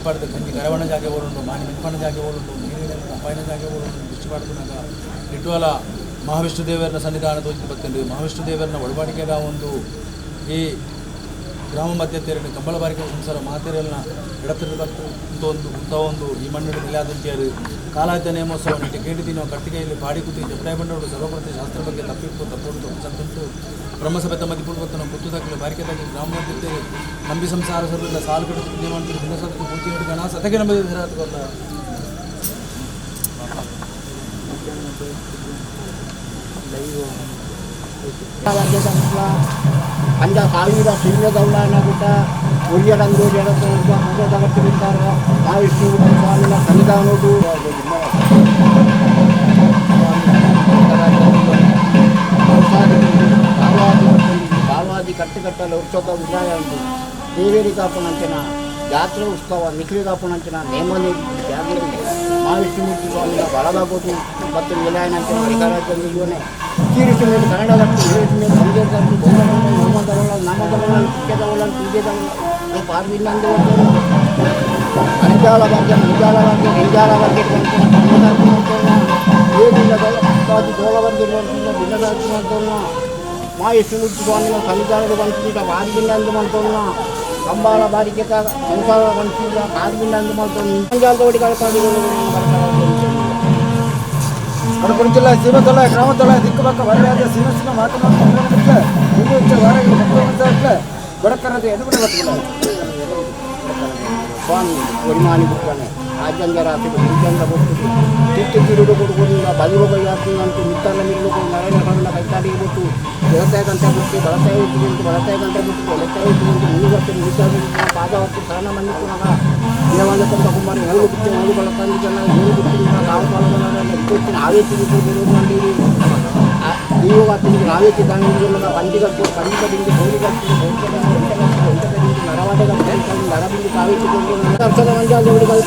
ಪಡೆದು ಕಂಜಿ ಗರವಣ ಜಾಗೆ ಓಡುಂಡು ಮಾನಿ ಮೆಂಪನ ಜಾಗೆ ಓಡುಂಡು ನೀರಿನ ಅಪಾಯನ ಜಾಗೆ ಓಡುಂಡು ಬಿಚ್ಚಿ ಪಡೆದು ನಿಡ್ವಾಲ ಮಹಾವಿಷ್ಣು ದೇವರನ ಸನ್ನಿಧಾನ ತೋರಿಸಿ ಬರ್ತೇನೆ. ಮಹಾವಿಷ್ಣು ದೇವರನ ಒಳಬಾಡಿಕೆದ ಒಂದು ಈ ಗ್ರಾಮ ಮಧ್ಯತೆಯರನ್ನು ಕಂಬಳ ಬಾರಿಕೆ ಸಂಸಾರ ಮಾತೆರೆಯಲ್ನ ಎಡತಿರಬೇಕು ಇಂಥ ಒಂದು ಈ ಮಣ್ಣು ನೆಲೆಯಾದಂತೆಯರು ಕಾಲಾದ್ಯ ನೇಮೋತ್ಸವ ನಿಟ್ಟೆ ಕೇಳಿದ್ದೀನಿ ನಾವು ಕಟ್ಟಿಗೆಯಲ್ಲಿ ಪಾಡಿ ಕೂತಿ ಜಪಡಾಯ ಬಂಡವರು ಸರ್ವಪ್ರತಿ ಶಾಸ್ತ್ರ ಬಗ್ಗೆ ತಪ್ಪುಂಟು ಸಂತಂಟು ಬ್ರಹ್ಮಸಭೆತ ಮದಿಪುಡ್ಬೇಕು ನಾವು ಪುತ್ತದಾಗಲಿ ಬಾರಿಕೆದಾಗಿ ಗ್ರಾಮ ಮಧ್ಯತೆ ನಂಬಿ ಸಂಸಾರ ಸರ್ವಲ್ಲ ಸಾಲು ಕಡಿದು ಪುಣ್ಯ ಮಾಡ್ತೀವಿ ಭಿನ್ನಸತ್ತು ಪೂರ್ತಿ ಹಿಡಿದು ಗಣ ಸತಗೆ ನಂಬಿದ ಹೆರಾತ್ಕೊಲ್ಲ ಅಂಜ ಸಾವಿರ ಸೈನ್ಯದವಳನ್ನಾಗುತ್ತ ಒರಿಯರಂದು ಜಗತ್ತಿರುತ್ತಾರೆ ಮಹಾವಿಷ್ಣು ಸ್ವಾಮಿನ ಸನ್ನಿಧಾನೋದು ಕಾಲವಾದಿ ಕಟ್ಟುಕಟ್ಟಲು ಉತ್ಸವ ವಿಜಯ ಉಂಟು ದೇವೇರಿ ಕಾಪುನಂಚಿನ ಜಾತ್ರೆ ಉತ್ಸವ ನಿಖಿಲಿ ಕಾಪುನಂಚಿನ ನೇಮಲಿ ಜಾಗರಣೆ ಮಹಾವಿಷ್ಣುಮೂರ್ತಿ ಸ್ವಾಮಿನ ಬಳಗಾಗೋದು ಮತ್ತು ವಿಲಯನಂಚಿನ ಅಧಿಕಾರಾಜ್ಯ ಇವನೇ ಕೀರಿಸಿ ಮೇಲೆ ಕನ್ನಡದಟ್ಟು ಏರಿಸಿ ಮೇಲೆ ಸಂಗೀತದಟ್ಟು ಗೋಮಂಡ ಹೋಮದವಳ ನಾಮದವಳ ಮುಖ್ಯದವಳ ಪೂಜೆದವಳ ಪಾರ್ವಿಲ್ಲಂದು ಅಂಜಾಲ ಬಗ್ಗೆ ನಿಜಾಲ ಬಗ್ಗೆ ಏನಿಲ್ಲದ ತೋಳವರ್ಗಿರುವಂಥ ಭಿನ್ನದಾರ್ಥ ಮಹಾವಿಷ್ಣುಮೂರ್ತಿ ಸ್ವಾಮಿನ ಸನ್ನಿಧಾನದ ಬಂತಿದ್ದ ಪಾರ್ವಿಲ್ಲಂದು ಮಂತೋಣ ಕಂಬಾಲ ಬಾರಿಕೆ ಸಂಸಾರ ಬಂತಿದ್ದ ಪಾರ್ವಿಲ್ಲಂದು ಮಂತೋಣ ಅಂಜಾಲದ ಒಡಿಗಳ ಪಾಡಿಗಳು ಮಲಪುರಂ ಜಿಲ್ಲಾ ಸೀಮತೊಳ ಗ್ರಾಮತೊಳ ದಿಕ್ಕುಪಕ್ಕ ವರಯಾದ ಸೀಮಸಿನ ಮಾತನಾಡುತ್ತಾ ಹಿಂದೂ ವಾರ ಬಡಕರದೆ ಎದುರು ಸ್ವಾಮಿ ಒರಿಮಾನಿ ಬಿಟ್ಟನೆ ರಾಜ್ಯಾಂಗ ರಾತ್ರಿ ನಿಜಂಗ ಕೊಟ್ಟು ತಿಟ್ಟು ತಿರುಡು ಕೊಡುವುದು ಬಲಿರೋಗ ಯಾತ್ರಂತೂ ಮಿತ್ತಲ್ಲ ನಿಲ್ಲುಕು ನರೇಂದ್ರ ಕೈತಾಡಿಗೆ ಬಿಟ್ಟು ವ್ಯವಸಾಯ ಗಂಟೆ ಬಿಟ್ಟು ಬಳಸಾಯ ಇಟ್ಟುಕೊಂಡು ಬಳಸಾಯ ಗಂಟೆ ಬಿಟ್ಟು ಒಳಸಾಯ ಇಟ್ಟುಕೊಂಡು ಮುಳುಗಟ್ಟು ನಿಜ ಪಾದ ಹೊತ್ತು ಸರಣ ಮನ್ನಿಕ್ಕುನಾಗ ದಿನವನ್ನು ತಂದ ಕುಮಾರಿ ಹಲ್ಲು ಬಿಟ್ಟು ಹಲ್ಲು ಬಳಕೊಂಡು ಜನ ಹೇಳು ಬಿಟ್ಟು ಕಾವು ಕಾಲುಗಳನ್ನು ಇಟ್ಟಿನ ಆವೇಶಿ ಬಿಟ್ಟು ಮಾಡಿರಿ ನೀವು ತಿಂದು ಆವೇಶಿ ದಾಣಿಗೆಲ್ಲ ಪಂಡಿಗಟ್ಟು ಪಂಡಿಗದಿಂದ ನರವಾಟದ ನರಬಿಂದು ಕಾವೇಸಿಕೊಂಡು ದರ್ಶನ ಮಂಜಾದ ಹುಡುಗರು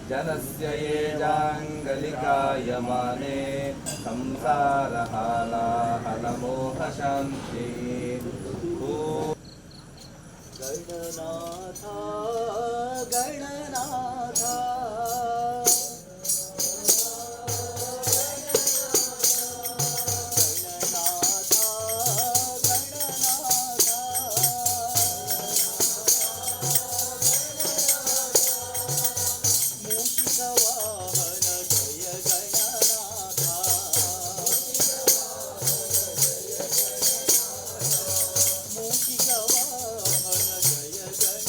जनस्य ये जाङ्गलिकायमाने संसारहालाहलमोहशान्ति गणनाथ गणनाथ जय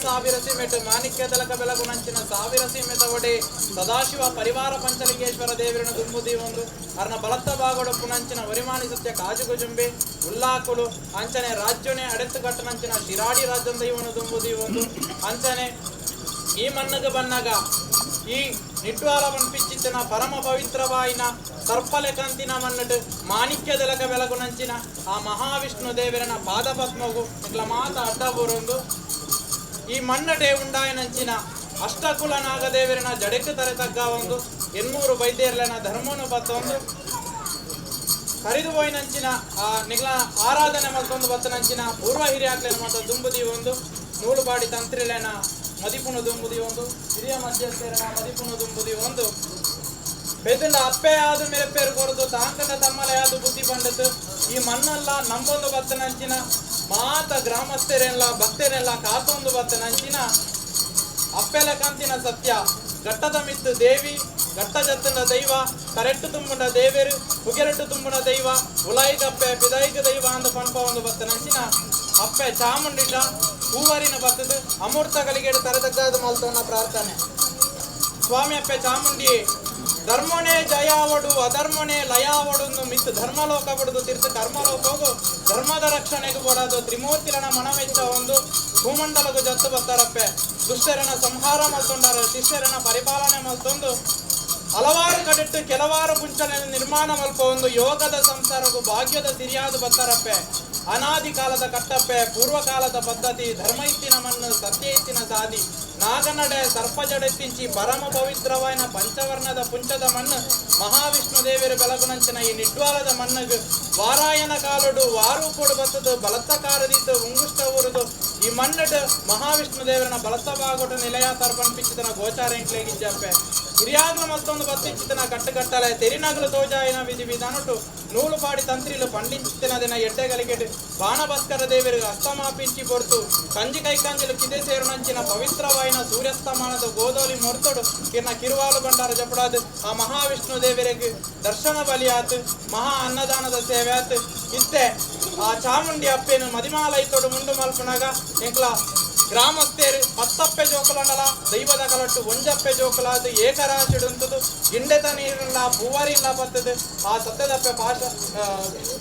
ಸಾವಿರ ಸೀಮೆಟ್ ಮಾಣಿಕ್ಯ ತಲಕ ಬೆಳಗು ನಂಚಿನ ಸಾವಿರ ಸೀಮೆ ತವಡೆ ಸದಾಶಿವ ಪರಿವಾರ ಪಂಚಲಿಂಗೇಶ್ವರ ದೇವರನ ದುಂಬುದಿ ಒಂದು ಅರ್ನ ಬಲತ್ತ ಬಾಗೋಡ ಪುನಂಚಿನ ವರಿಮಾನಿ ಸತ್ಯ ಕಾಜುಗು ಜುಂಬೆ ಉಲ್ಲಾಕುಲು ಅಂಚನೆ ರಾಜ್ಯನೇ ಅಡೆತ್ತುಗಟ್ಟ ನಂಚಿನ ಶಿರಾಡಿ ರಾಜ್ಯದ ಇವನು ದುಂಬುದಿ ಒಂದು ಅಂಚನೆ ಈ ಮಣ್ಣಗ ಬನ್ನಗ ಈ ನಿಟ್ವಾಲ ಮನ್ಪಿಚ್ಚಿತ್ತಿನ ಪರಮ ಪವಿತ್ರವಾಯಿನ ಸರ್ಪಲೆ ಕಂತಿನ ಮನ್ನಟ್ ಮಾಣಿಕ್ಯದಲಕ ಬೆಳಗು ನಂಚಿನ ಆ ಮಹಾವಿಷ್ಣು ದೇವರನ ಪಾದಪದ್ಮಗು ಇಟ್ಲ ಮಾತ ಅಡ್ಡ ಬರೋದು ಈ ಮನ್ನಟೆ ಉಂಡಾಯನಂಚಿನ ಅಷ್ಟಕುಲ ನಾಗದೇವರನ ಜಡೆಕು ತರೆತಗ್ಗ ಒಂದು 800 ವೈದ್ಯರ್ಲನ ಧರ್ಮನು ಬತ್ತೊಂದು ಕರಿದು ಹೋಯ್ನಂಚಿನ ಆ ನಿಗ್ಲ ಆರಾಧನೆ ಮತ್ತೊಂದು ಬತ್ತನಂಚಿನ ಪೂರ್ವ ಹಿರಿಯಾಕ್ಲೇನ ಮತ್ತು ದುಂಬುದಿ ಒಂದು ನೂಲುಬಾಡಿ ತಂತ್ರಿಲೇನ ಮದಿಪುಣ ದುಂಬುದಿ ಒಂದು ಹಿರಿಯ ಮಧ್ಯಸ್ಥೇರನ ಮದಿಪುಣ ದುಂಬುದಿ ಒಂದು ಬೆದನ ಅಪ್ಪೆ ಆದ ಮೇಲೆ ಪೇರು ಕೊರದು ತಾಂಕದ ತಮ್ಮಲೆ ಆದ ಬುದ್ಧಿ ಬಂದದ್ದು ಈ ಮಣ್ಣೆಲ್ಲ ನಂಬೊಂದು ಬತ್ತನಂಚಿನ ಮಾತ ಗ್ರಾಮಸ್ಥರೆಲ್ಲ ಭಕ್ತರೆಲ್ಲ ಕಾತೊಂದು ಬತ್ತನಂಚಿನ ಅಪ್ಪೆಲ ಕಂತಿನ ಸತ್ಯ ಘಟ್ಟದ ಮಿತ್ತು ದೇವಿ ಘಟ್ಟ ಜತ್ತನ ದೈವ ಕರೆಟ್ಟು ತುಂಬುಂಡ ದೇವೇರು ಹುಗೆರಟ್ಟು ತುಂಬುಣ ದೈವ ಉಲಾಯಿಗಪ್ಪೆ ಪಿದಾಯಿಗ ದೈವ ಅಂದ ಪಂಪ ಒಂದು ಬತ್ತನಂಚಿನ ಅಪ್ಪೆ ಚಾಮುಂಡಿಟ ಹೂವರಿನ ಬತ್ತದು ಅಮೂರ್ತಗಳಿಗೆ ತರದಗ್ಗಾದ ಮಲ್ತವನ್ನ ಪ್ರಾರ್ಥನೆ ಸ್ವಾಮಿ ಅಪ್ಪೆ ಚಾಮುಂಡಿ ಧರ್ಮನೇ ಜಯಾವಡು ಅಧರ್ಮನೇ ಲಯಾವಡು ಮಿತ್ತು ಧರ್ಮಲೋಕ ಬಿಡುದು ತೀರ್ಥ ಕರ್ಮಲೋಕ ಹೋಗು ಧರ್ಮದ ರಕ್ಷಣೆಗೂ ಕೊಡೋದು ತ್ರಿಮೂರ್ತಿರನ ಮನವೆಚ್ಚ ಒಂದು ಭೂಮಂಡಲಗೂ ಜತ್ತು ಬರ್ತಾರಪ್ಪೆ ದುಷ್ಟರನ ಸಂಹಾರ ಮಲ್ತೊಂಡಾರ ಶಿಷ್ಯರನ ಪರಿಪಾಲನೆ ಮಲ್ತೊಂದು ಹಲವಾರು ಕಡೆಟ್ಟು ಕೆಲವಾರು ಪುಂಚನ ನಿರ್ಮಾಣ ಮಲ್ಪ ಒಂದು ಯೋಗದ ಸಂಸಾರಗೂ ಭಾಗ್ಯದ ಸಿರಿಯಾದ ಬರ್ತಾರಪ್ಪೆ ಅನಾದಿ ಕಾಲದ ಕಟ್ಟಪ್ಪೆ ಪೂರ್ವಕಾಲದ ಪದ್ಧತಿ ಧರ್ಮ ಇತ್ತಿನ ಮಣ್ಣು ಸತ್ಯ ಇತ್ತಿನ ಸಾದಿ ನಾಗನಡೆ ಸರ್ಪ ಜಡೆತ್ತಿಂಚಿ ಪರಮ ಪವಿತ್ರವಾಯಿನ ಪಂಚವರ್ಣದ ಪುಂಚದ ಮಣ್ಣು ಮಹಾವಿಷ್ಣು ದೇವಿಯರು ಬೆಳಗುನಂಚಿನ ಈ ನಿಡ್ವಾಲದ ಮಣ್ಣು ವಾರಾಯನ ಕಾಲುಡು ವಾರು ಕೊಡು ಬತ್ತದು ಬಲತ್ತ ಕಾರದಿತ್ತು ಉಂಗುಷ್ಟ ಊರುದು ಈ ಮಣ್ಣು ಮಹಾವಿಷ್ಣು ದೇವರನ ಬಲತ್ತ ಬಾಗೋಟು ನಿಲಯ ತರ್ಪಣ್ ಪಿಚ್ಚಿತನ ಗೋಚಾರ ಎಂಕ್ಲೇಗಿಜ್ಜಪ್ಪೆ ಹಿರಿಯಾಗ್ಲು ಮತ್ತೊಂದು ಬತ್ತಿಚ್ಚಿತನ ಕಟ್ಟುಕಟ್ಟಲೆ ತೆರಿನಗಲು ತೋಜಾಯಿನ ವಿಧಿ ವಿಧಾನಟು ನೂಲು ಪಾಡಿ ತಂತ್ರಿಲು ಪಂಡಿಂಚಿತ್ತಿನ ದಿನ ಎಡ್ಡೆಗಲಿಗೆಡು ಬಾಣಭಸ್ಕರ ದೇವರಿಗೆ ಅಸ್ತಮಾಪಿಂಚಿ ಕೊಡ್ತು ಕಂಜಿ ಕೈಕಂಜಲು ಕಿದೆ ಸೇರುನಂಚಿನ ಪವಿತ್ರವಾಯಿನ ಸೂರ್ಯಸ್ತಮಾನದ ಗೋದೋಲಿ ಮೊರ್ತೊಡು ಕಿರ್ನ ಕಿರುವಾಲು ಬಂಡಾರ ಜಪಡಾದು ಆ ಮಹಾವಿಷ್ಣು ದೇವರಿಗೆ ದರ್ಶನ ಬಲಿಯಾತು ಮಹಾ ಅನ್ನದಾನದ ಸೇವೆ ಆತು ಇತ್ತೆ ಆ ಚಾಮುಂಡಿ ಅಪ್ಪೇನು ಮದಿಮಾಲೈತೋಡು ಮುಂಡು ಮಲ್ಪನಾಗ ಎಂಕ್ಲ ಗ್ರಾಮಸ್ಥೇರು ಹತ್ತಪ್ಪೆ ಜೋಕಲಂಡಲ ದೈವದ ಕಲಟ್ಟು ಒಂಜಪ್ಪೆ ಜೋಕಲಾದು ಏಕರಾಶಿಡುಂತದು ಗಿಂಡೆತ ನೀರಿಲ್ಲ ಪೂವಾರಿಲ್ಲ ಬತ್ತದು ಆ ಸತ್ಯದಪ್ಪೆ ಪಾಶ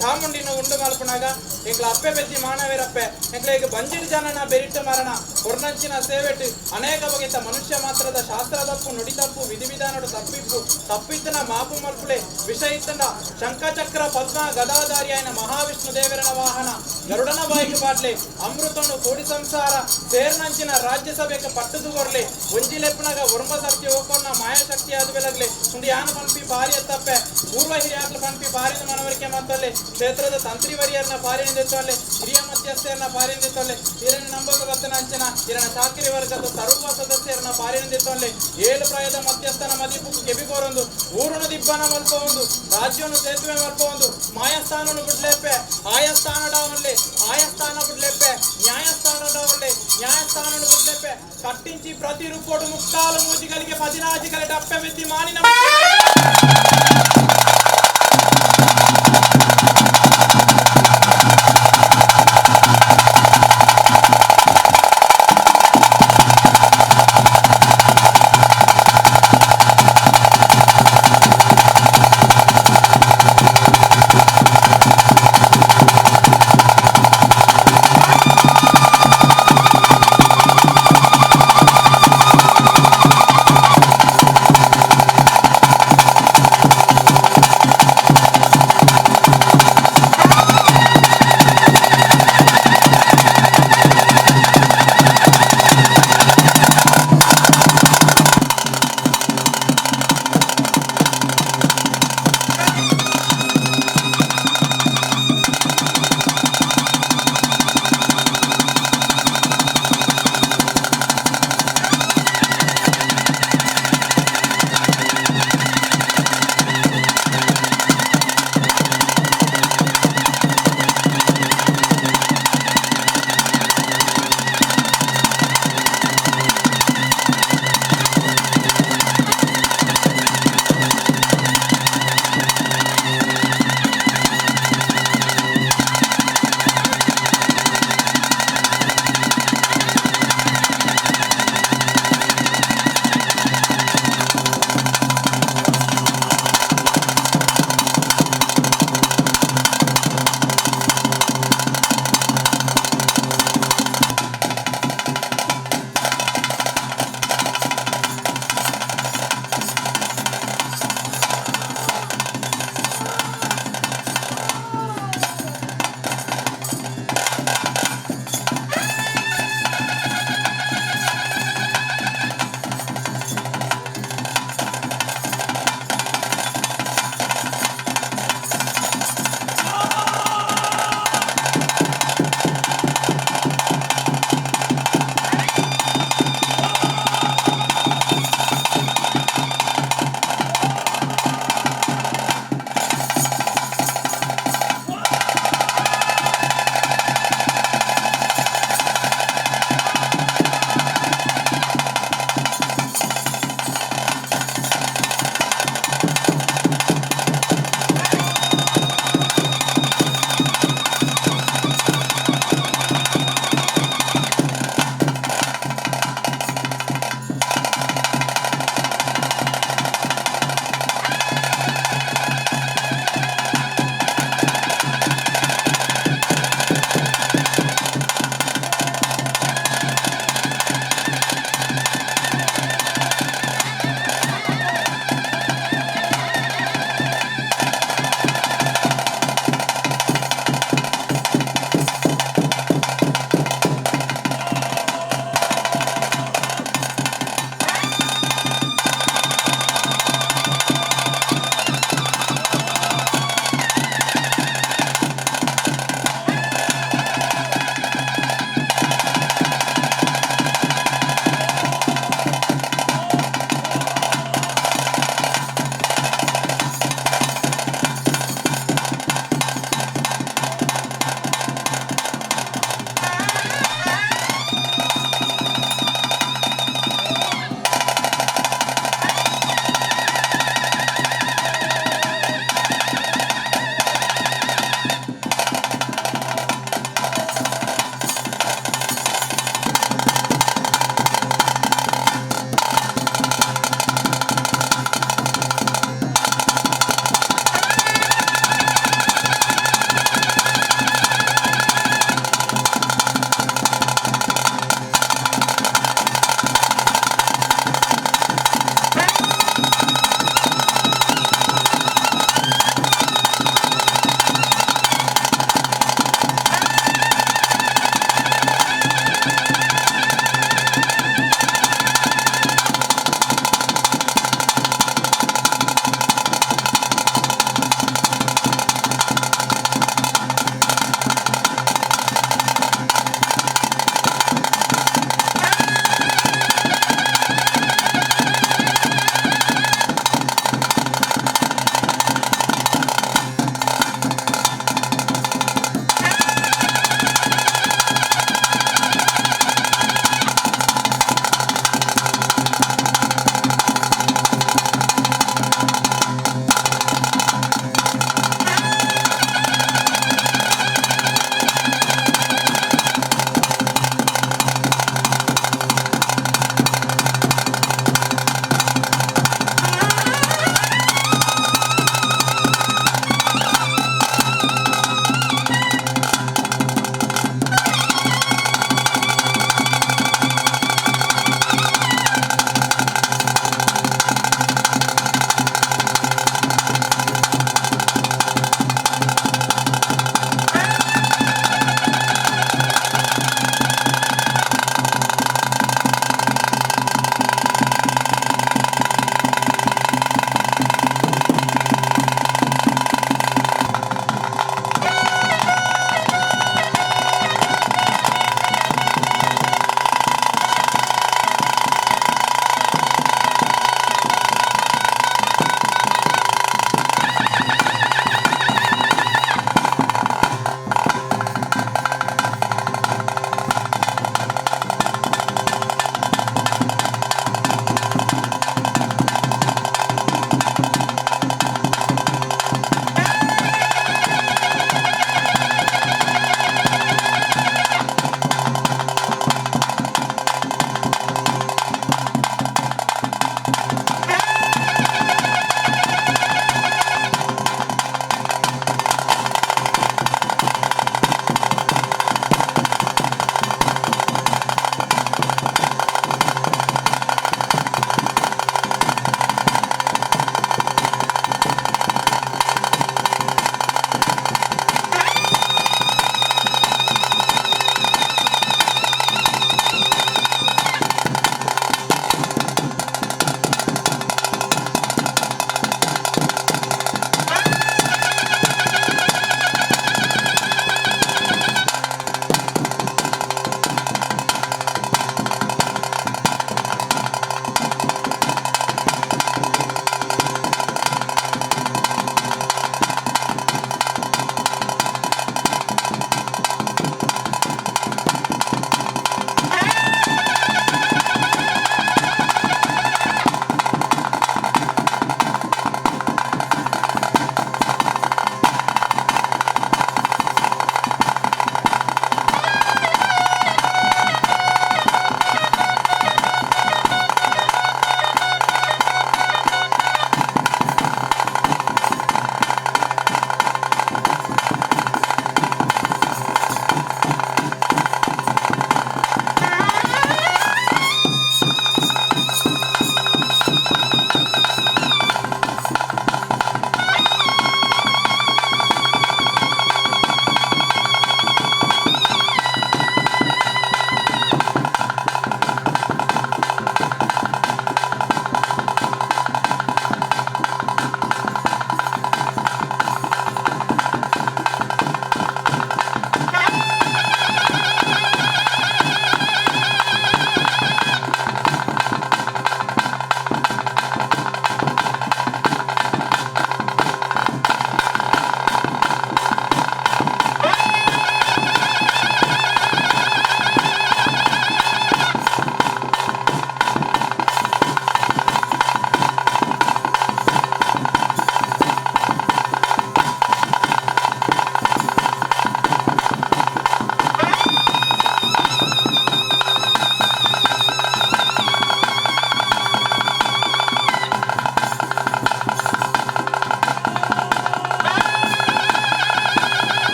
ಚಾಮುಂಡಿನ ಉಂಡು ಮಲ್ಪನಾಗ ಎಂಕ್ಲ ಅಪ್ಪೆ ಬೆಜ್ಜಿ ಮಾನವೀರಪ್ಪೆ ಎಂಕ್ಲ ಈಗ ಬಂಜಿರ್ ಜನನ ಬೆರಿಟ್ಟು ಮರಣ ಕೊರ್ನಂಚಿನ ಸೇವೆಟ್ಟು ಅನೇಕ ಬಗೆತ ಮನುಷ್ಯ ಮಾತ್ರದ ಶಾಸ್ತ್ರ ತಪ್ಪು ನುಡಿ ತಪ್ಪು ವಿಧಿವಿಧಾನಡು ತಪ್ಪಿಪ್ಪು ತಪ್ಪಿತ್ತನ ಮಾಪು ಮಲ್ಪುಳೆ ವಿಷ ಇತ್ತಂಡ ಶಂಖಚಕ್ರ ಪದ್ಮ ಗದಾಧಾರಿಯಾಯನ ಮಹಾವಿಷ್ಣು ದೇವರನ ವಾಹನ ಗರುಡನ ಬಾಯಿಗೆ ಬಾಟ್ಲೆ ಅಮೃತನು ಕೋಡಿ ಸಂಸಾರ ಸೇರ್ನಂಚಿನ ರಾಜ್ಯಸಭೆಗೆ ಪಟ್ಟದು ಕೊರ್ಲೆ ಒಂಜಿಲೆಪ್ಪನಾಗ ಉರ್ಮ ಸತ್ಯ ಹೋಗೋಣ ಮಾಯಾಶಕ್ತಿ ಆದ ಬೆಳಗ್ಲೆ ಒಂದು ಯಾನ ಪಂಪಿ ಭಾರಿ ಎತ್ತಪ್ಪೆ ಪೂರ್ವ ಹಿರಿಯಾಕ್ಲ ಪಂಪಿ ಭಾರಿನ ಮನವರಿಕೆ ಮತ್ತಲ್ಲಿ ಕ್ಷೇತ್ರದ ತಂತ್ರಿವರಿಯರ್ನ ಪಾರಿನಿಂದಿತ್ತೊಲ್ಲೆ ಹಿರಿಯ ಮಧ್ಯಸ್ಥರನ್ನ ಪಾರಿನಿಂದಿತ್ತೊಲ್ಲೆ ಹಿರನ ನಂಬಕ ಬತ್ತನ ಅಂಚನ ಹಿರನ ಚಾಕರಿ ವರ್ಗದ ಸರ್ವ ಸದಸ್ಯರನ್ನ ಪಾರಿನಿಂದಿತ್ತೊಲ್ಲೆ 7 ಪ್ರಾಯದ ಮಧ್ಯಸ್ಥನ ಮದಿಪು ಕೆಬಿಗೋರೊಂದು ಊರುನು ದಿಬ್ಬನ ಮಲ್ಪ ಒಂದು ರಾಜ್ಯವನ್ನು ಸೇತುವೆ ಮಲ್ಪ ಒಂದು ಮಾಯಸ್ಥಾನನು ಬಿಡ್ಲೆಪ್ಪೆ ಆಯಸ್ಥಾನಡವಲ್ಲೆ ಆಯಸ್ಥಾನ ಬಿಡ್ಲೆಪ್ಪೆ ನ್ಯಾಯಸ್ಥಾನಡವಲ್ಲೆ ನ್ಯಾಯಸ್ಥಾನನು ಬಿಡ್ಲೆಪ್ಪೆ ಕಟ್ಟಿಂಚಿ ಪ್ರತಿ ರುಕೋಡು ಮುಕ್ಕಾಲು ಮೂಜಿಗಳಿಗೆ 14 ಡಪ್ಪೆ ಮಿತಿ ಮಾನಿನ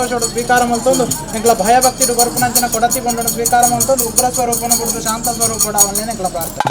ಸಂತೋಷಡು ಸ್ವೀಕಾರ ಮಲ್ತೊಂದು ಎಂಕ್ಲ ಭಯಭಕ್ತಿಡು ಬರ್ಪುನಂಚಿನ ಕೊಡತಿ ಬಂಡನು ಸ್ವೀಕಾರ ಮಲ್ತೊಂದು ಉಗ್ರ ಸ್ವರೂಪನ ಬಿಡುದು ಶಾಂತ ಸ್ವರೂಪಡ ಅವನ್ನೇ ಎಂಕ್ಲ ಪ್ರಾರ್ಥನೆ.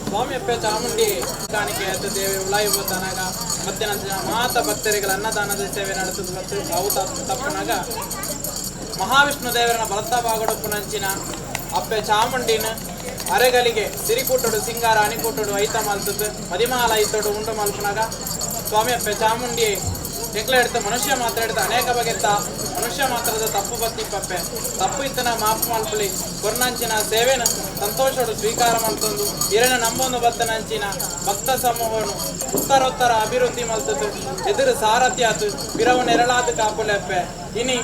ಸ್ವಾಮಿ ಅಪ್ಪೆ ಚಾಮುಂಡಿ ಕಾಣಿಕೆ ಆಯ್ತು ದೇವಿ ಉಳಾಯಿ ಹೋತನಾಗ ಮತ್ತೆ ನಂತರ ಮಾತ ಭಕ್ತರಿಗಳ ಅನ್ನದಾನದ ಸೇವೆ ನಡೆಸುವುದು ಮತ್ತು ಅವು ತಪ್ಪನಾಗ ಮಹಾವಿಷ್ಣು ದೇವರನ ಬಲತ್ತ ಬಾಗಡಪ್ಪುನಂಚಿನ ಅಪ್ಪೆ ಚಾಮುಂಡಿನ ಅರೆಗಲಿಗೆ ಸಿರಿಕೂಟಡು ಸಿಂಗಾರ ಅಣಿಕೂಟಡು ಐತ ಮಲ್ತದ್ದು ಮದಿಮಾಲ ಐತೋಡು ಉಂಡು ಮಲ್ಪನಾಗ ಸ್ವಾಮಿ ಅಪ್ಪೆ ಚಾಮುಂಡಿ ಹೆಕ್ಲ ಹಿಡ್ತು ಮನುಷ್ಯ ಮಾತ್ರ ಹಿಡ್ದು ಅನೇಕ ಬಗೆತ್ತ ಮನುಷ್ಯ ಮಾತ್ರದ ತಪ್ಪು ಭಕ್ತಿ ಪಪ್ಪೆ ತಪ್ಪು ಇತ್ತನ ಮಾಪು ಮಲ್ಪಲಿ ಕೊರ್ನಂಚಿನ ಸೇವೆನ ಸಂತೋಷಡು ಸ್ವೀಕಾರ ಮಲ್ತಂದು ಇರನ ನಂಬೊಂದು ಬತ್ತನಂಚಿನ ಭಕ್ತ ಸಮೂಹನು ಉತ್ತರೋತ್ತರ ಅಭಿವೃದ್ಧಿ ಮಲ್ತದ್ದು ಎದುರು ಸಾರಥ್ಯ ಆತು ಬಿರವು ನೆರಳಾದ ಕಾಪುಲೆಪ್ಪೆ ಇನಿ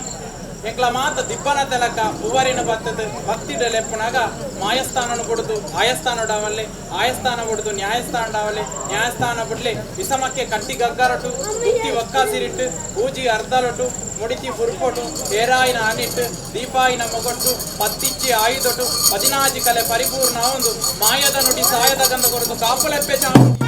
ಎಂಕ್ಲ ಮಾತ ದಿಬ್ಬನ ತೆಲಕ ಹೂವರಿನ ಬತ್ತದ ಭಕ್ತಿಡ ಲೆಪ್ಪುನಾಗ ಮಾಯಸ್ಥಾನನು ಬಿಡುದು ಆಯಸ್ಥಾನಡವಲ್ಲಿ ಆಯಸ್ಥಾನ ಬಿಡುದು ನ್ಯಾಯಸ್ಥಾನಡವಲ್ಲಿ ನ್ಯಾಯಸ್ಥಾನ ಬಿಡ್ಲಿ ವಿಷಮಕ್ಕೆ ಕಟ್ಟಿ ಗಗ್ಗರಟು ದುತ್ತಿ ಒಕ್ಕಾಸಿರಿಟ್ಟು ಪೂಜಿ ಅರ್ಧಲೊಟ್ಟು ಮುಡಿತಿ ಬುರುಕೊಟ್ಟು ಏರಾಯಿನ ಅನಿಟ್ಟು ದೀಪಾಯಿನ ಮೊಗಟ್ಟು ಪತ್ತಿಚ್ಚಿ ಆಯುದೊಟ್ಟು ಪದಿನಾಜಿ ಕಲೆ ಪರಿಪೂರ್ಣ ಒಂದು ಮಾಯದ ನುಡಿ ಸಾಯದ ಗಂಧ ಕೊರತು ಕಾಪುಲೆಪ್ಪೆ ಚಾಮುಂಡಿ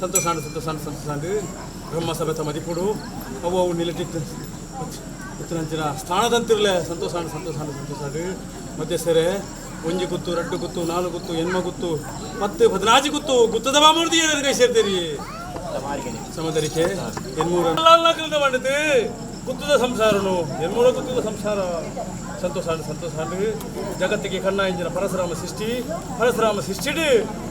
ಸಂತೋಷ ಬ್ರಹ್ಮ ಸಭೆತ ಮದಿಪುಡು ಅವು ನಿಲಟಿತ್ತು ಇತ್ತಿನ ಸ್ಥಾನದಂತಿರಲೆ ಸಂತೋಷ ಮಧ್ಯೆ ಸೇರೆ ಒಂಜಿ ಗುತ್ತು 2 ಗುತ್ತು 4 ಗುತ್ತು ಎನ್ಮ ಗುತ್ತು ಮತ್ತು 14 ಗುತ್ತು ಗುತ್ತದ ಬಾಮೂರ್ದಿ ಕೈ ಸೇರ್ತೀರಿ ಸಮದರಿಕೆ ಎನ್ಮೂರ ಮಾಡಿದ್ದು ಗುತ್ತದ ಸಂಸಾರನು ಎನ್ಮೂರ ಗುತ್ತದ ಸಂಸಾರ ಸಂತೋಷ ಜಗತ್ತಿಗೆ ಕಣ್ಣ ಇಂಜಿನ ಪರಶುರಾಮ ಸೃಷ್ಟಿಡು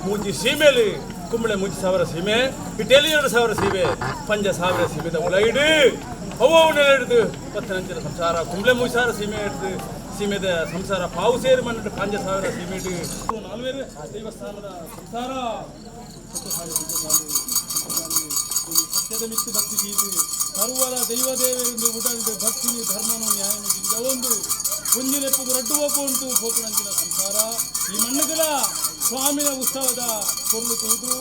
ಮೂಜಿ ಸೀಮೆಲಿ ಕುಂಬಳೆ 3,000 ಸೀಮೆ ಇಟೇಲಿ 2,000 ಸೀಮೆ 5,000 ಸೀಮೆದ ಉಳೈಡು ಅವು ಹಿಡಿದು ಪತ್ತನಂಚಿನ ಸಂಸಾರ ಕುಂಬಳೆ 3,000 ಸೀಮೆ ಹಿಡಿದು ಸೀಮೆದ ಸಂಸಾರ ಪಾವು ಸೇರಿ ಮಣ್ಣಿಟ್ಟು 5,000 ಸೀಮೆ ಇಟ್ಟು 4 ದೇವಸ್ಥಾನದ ಸಂಸಾರ ಸತ್ಯದ ಮಿತ್ತು ಭಕ್ತಿ ಗೀತೆ ಸರ್ವರ ದೈವದೇವರೆಂದು ಉಡಂಡು ಭಕ್ತಿ ಧರ್ಮನು ನ್ಯಾಯದಿಂದ ಒಂದಿನೆಪ್ಪು ರಡ್ಡು ಉಂಟು ಪೋತುನಂಚಿನ ಸಂಸಾರ ಈ ಮಣ್ಣುಗಳ ಸ್ವಾಮಿನ ಉತ್ಸವದ ಕೊರ್ಲು ತೂದು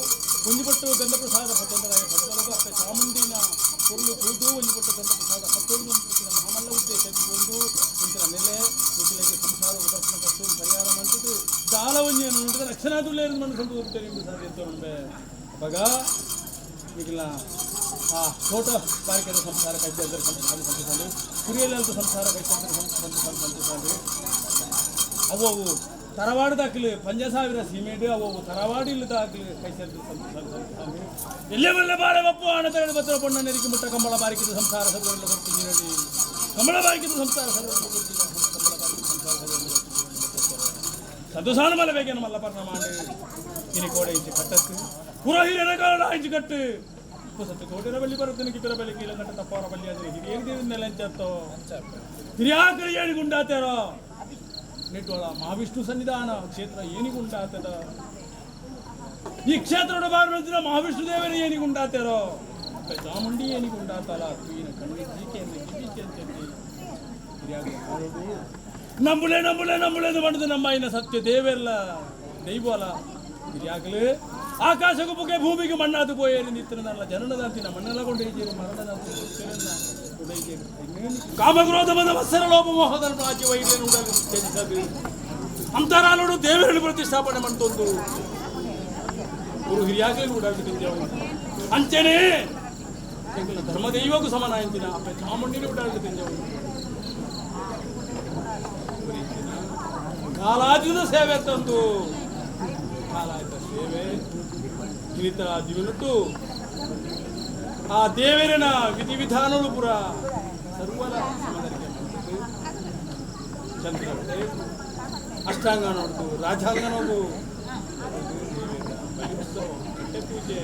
ಒಂಜಿಪಟ್ಟು ಗಂಧಪ್ರಸಾದ 11 ಅಕ್ಕ ಚಾಮುಂಡಿನ ಕೊರ್ಲು ತೂದು ಒಂಜಿಪಟ್ಟು ಗಂಧಪ್ರಸಾದ 11 ಮಹಾಮಲ್ಲ ಉದ್ದೇಶ ಒಂದು ಇಂಚಿನ ನೆಲೆ ಇಂಚಿನ ಸಂಸಾರ ಉದರ್ಶನ ಕಟ್ಟು ಪರಿಹಾರ ಮಂಟದು ದಾಳವಂಜಿಯನ್ನು ನೋಡಿದ ರಕ್ಷಣಾದುಲ್ಲೇ ಮಣ್ಣು ಸಂದು ಹೋಗ್ತೇನೆ ಎಂದು ಸರ್ ಎಂತ ಉಂಟೆ ಅವಾಗ ಈಗಿಲ್ಲ ಆ ಫೋಟೋ ಬಾರಿಕೆದ ಸಂಸಾರ ಕೈಸಿದ್ರೆ ಸಂತೋಷ ಕುರಿಯಲ್ಲಂತೂ ಸಂಸಾರ ಕೈಸಿದ್ರೆ ಸಂತೋಷ ಅವು ತರವಾಡದಾಗಲಿ 5,000 ಸೀಮೆಡು ಅವು ತರವಾಡಿಲ್ಲದಾಗಲಿ ಕೈಸಿದ್ರೆ ಸಂತೋಷ ಎಲ್ಲೇ ಮಲ್ಲೆ ಬಾಳೆ ಬಪ್ಪು ಹಣ ತೆಗೆದು ಬತ್ತರ ಪೊಣ್ಣ ನೆರಿಕೆ ಮುಟ್ಟ ಕಂಬಳ ಬಾರಿಕೆದ ಸಂಸಾರ ಸರ್ವಲ್ಲ ಬರ್ತೀನಿ ನೋಡಿ ಕಂಬಳ ಬಾರಿಕೆದ ಸಂಸಾರ ಸಂತೋಷಾನ ಮಲ್ಲ ಬೇಕೇನು ಮಲ್ಲಪರ್ಣ ಮಾಡಿ ಇನಿ ಕೋಡೆ ಇಂಚು ಕಟ್ಟತ್ತು ಪುರ ಹಿರಿಯರ ಕಾರಣ ಇಂಚು ಕಟ್ಟು ಸತ್ತು ಕೋಟಿರ ಬಲ್ಲಿ ಬರುತ್ತೇನೆ ಕಿಪಿರ ಬಲ್ಲಿ ಕೀಲ ಕಟ್ಟ ತಪ್ಪವರ ಬಲ್ಲಿ ಆದರೆ ಹಿರಿಯರಿನೆಲ್ಲ ಎಂಚತ್ತೋ ಹಿರಿಯಾಕರಿ ಏನಿಗುಂಡಾತಾರೋ ನಿಟ್ವಳ ಮಹಾವಿಷ್ಣು ಸನ್ನಿಧಾನ ಕ್ಷೇತ್ರ ಏನಿಗುಂಡಾತದ ಈ ಕ್ಷೇತ್ರದ ಬಾರ್ಬಂದಿನ ಮಹಾವಿಷ್ಣು ದೇವರ ಏನಿಗುಂಡಾತಾರೋ ಚಾಮುಂಡಿ ಏನಿಗುಂಡಾತಲ್ಲ ತುಯಿನ ಕಣ್ಣಿ ಜೀಕೆ ಅಂತ ಹಿರಿಯಾಗಿ ನಂಬುಳೆ ಮಾಡಿದ ನಮ್ಮ ಇನ್ನ ಸತ್ಯ ದೇವೆಲ್ಲ ದೈವಲ್ಲ ಹಿರಿಯಾಗಲೇ ಆಕಾಶಕ್ಕೂ ಬುಗೆ ಭೂಮಿಗೆ ಮಣ್ಣಾದು ಪೋಯೇರಿ ನಿತ್ತಿರನಲ್ಲ ಜನನದಂತಿನ ಮಣ್ಣೆಲ್ಲ ಕೊಂಡೊಯ್ತೀರಿ ಮರಣದಂತೆ ಕಾಮಕ್ರೋಧ ಮದ ವತ್ಸರ ಲೋಪ ಮೋಹದ ರಾಜ್ಯ ವೈದ್ಯರು ಉಡಲು ತ್ಯಜಿಸದು ಅಂತರಾಲೋಡು ದೇವರಲ್ಲಿ ಪ್ರತಿಷ್ಠಾಪನೆ ಮಾಡ್ತೊಂದು ಗುರು ಹಿರಿಯಾಗಲೇ ಉಡಲು ತಿಂದೆವು ಅಂಚೆನೆ ಧರ್ಮದೈವಗೂ ಸಮಾನ ಅಂತಿನ ಅಪ್ಪ ಚಾಮುಂಡಿನೇ ಉಡಲು ತಿಂದೆವು ಕಾಲಾಜಿದ ಸೇವೆ ತಂದು ಕಾಲಾಯ್ತ ಸೇವೆ ಕಿರಿತ ಜೀವನಟ್ಟು ಆ ದೇವರಿನ ವಿಧಿವಿಧಾನಗಳು ಪುರ ಸರ್ವರ ಸಮದರಿಗೆ ಮಾಡ್ತದೆ ಚಂದ್ರ ಅಷ್ಟಾಂಗ ನೋಡ್ತು ರಾಜಾಂಗ ನೋಡು ಪೂಜೆ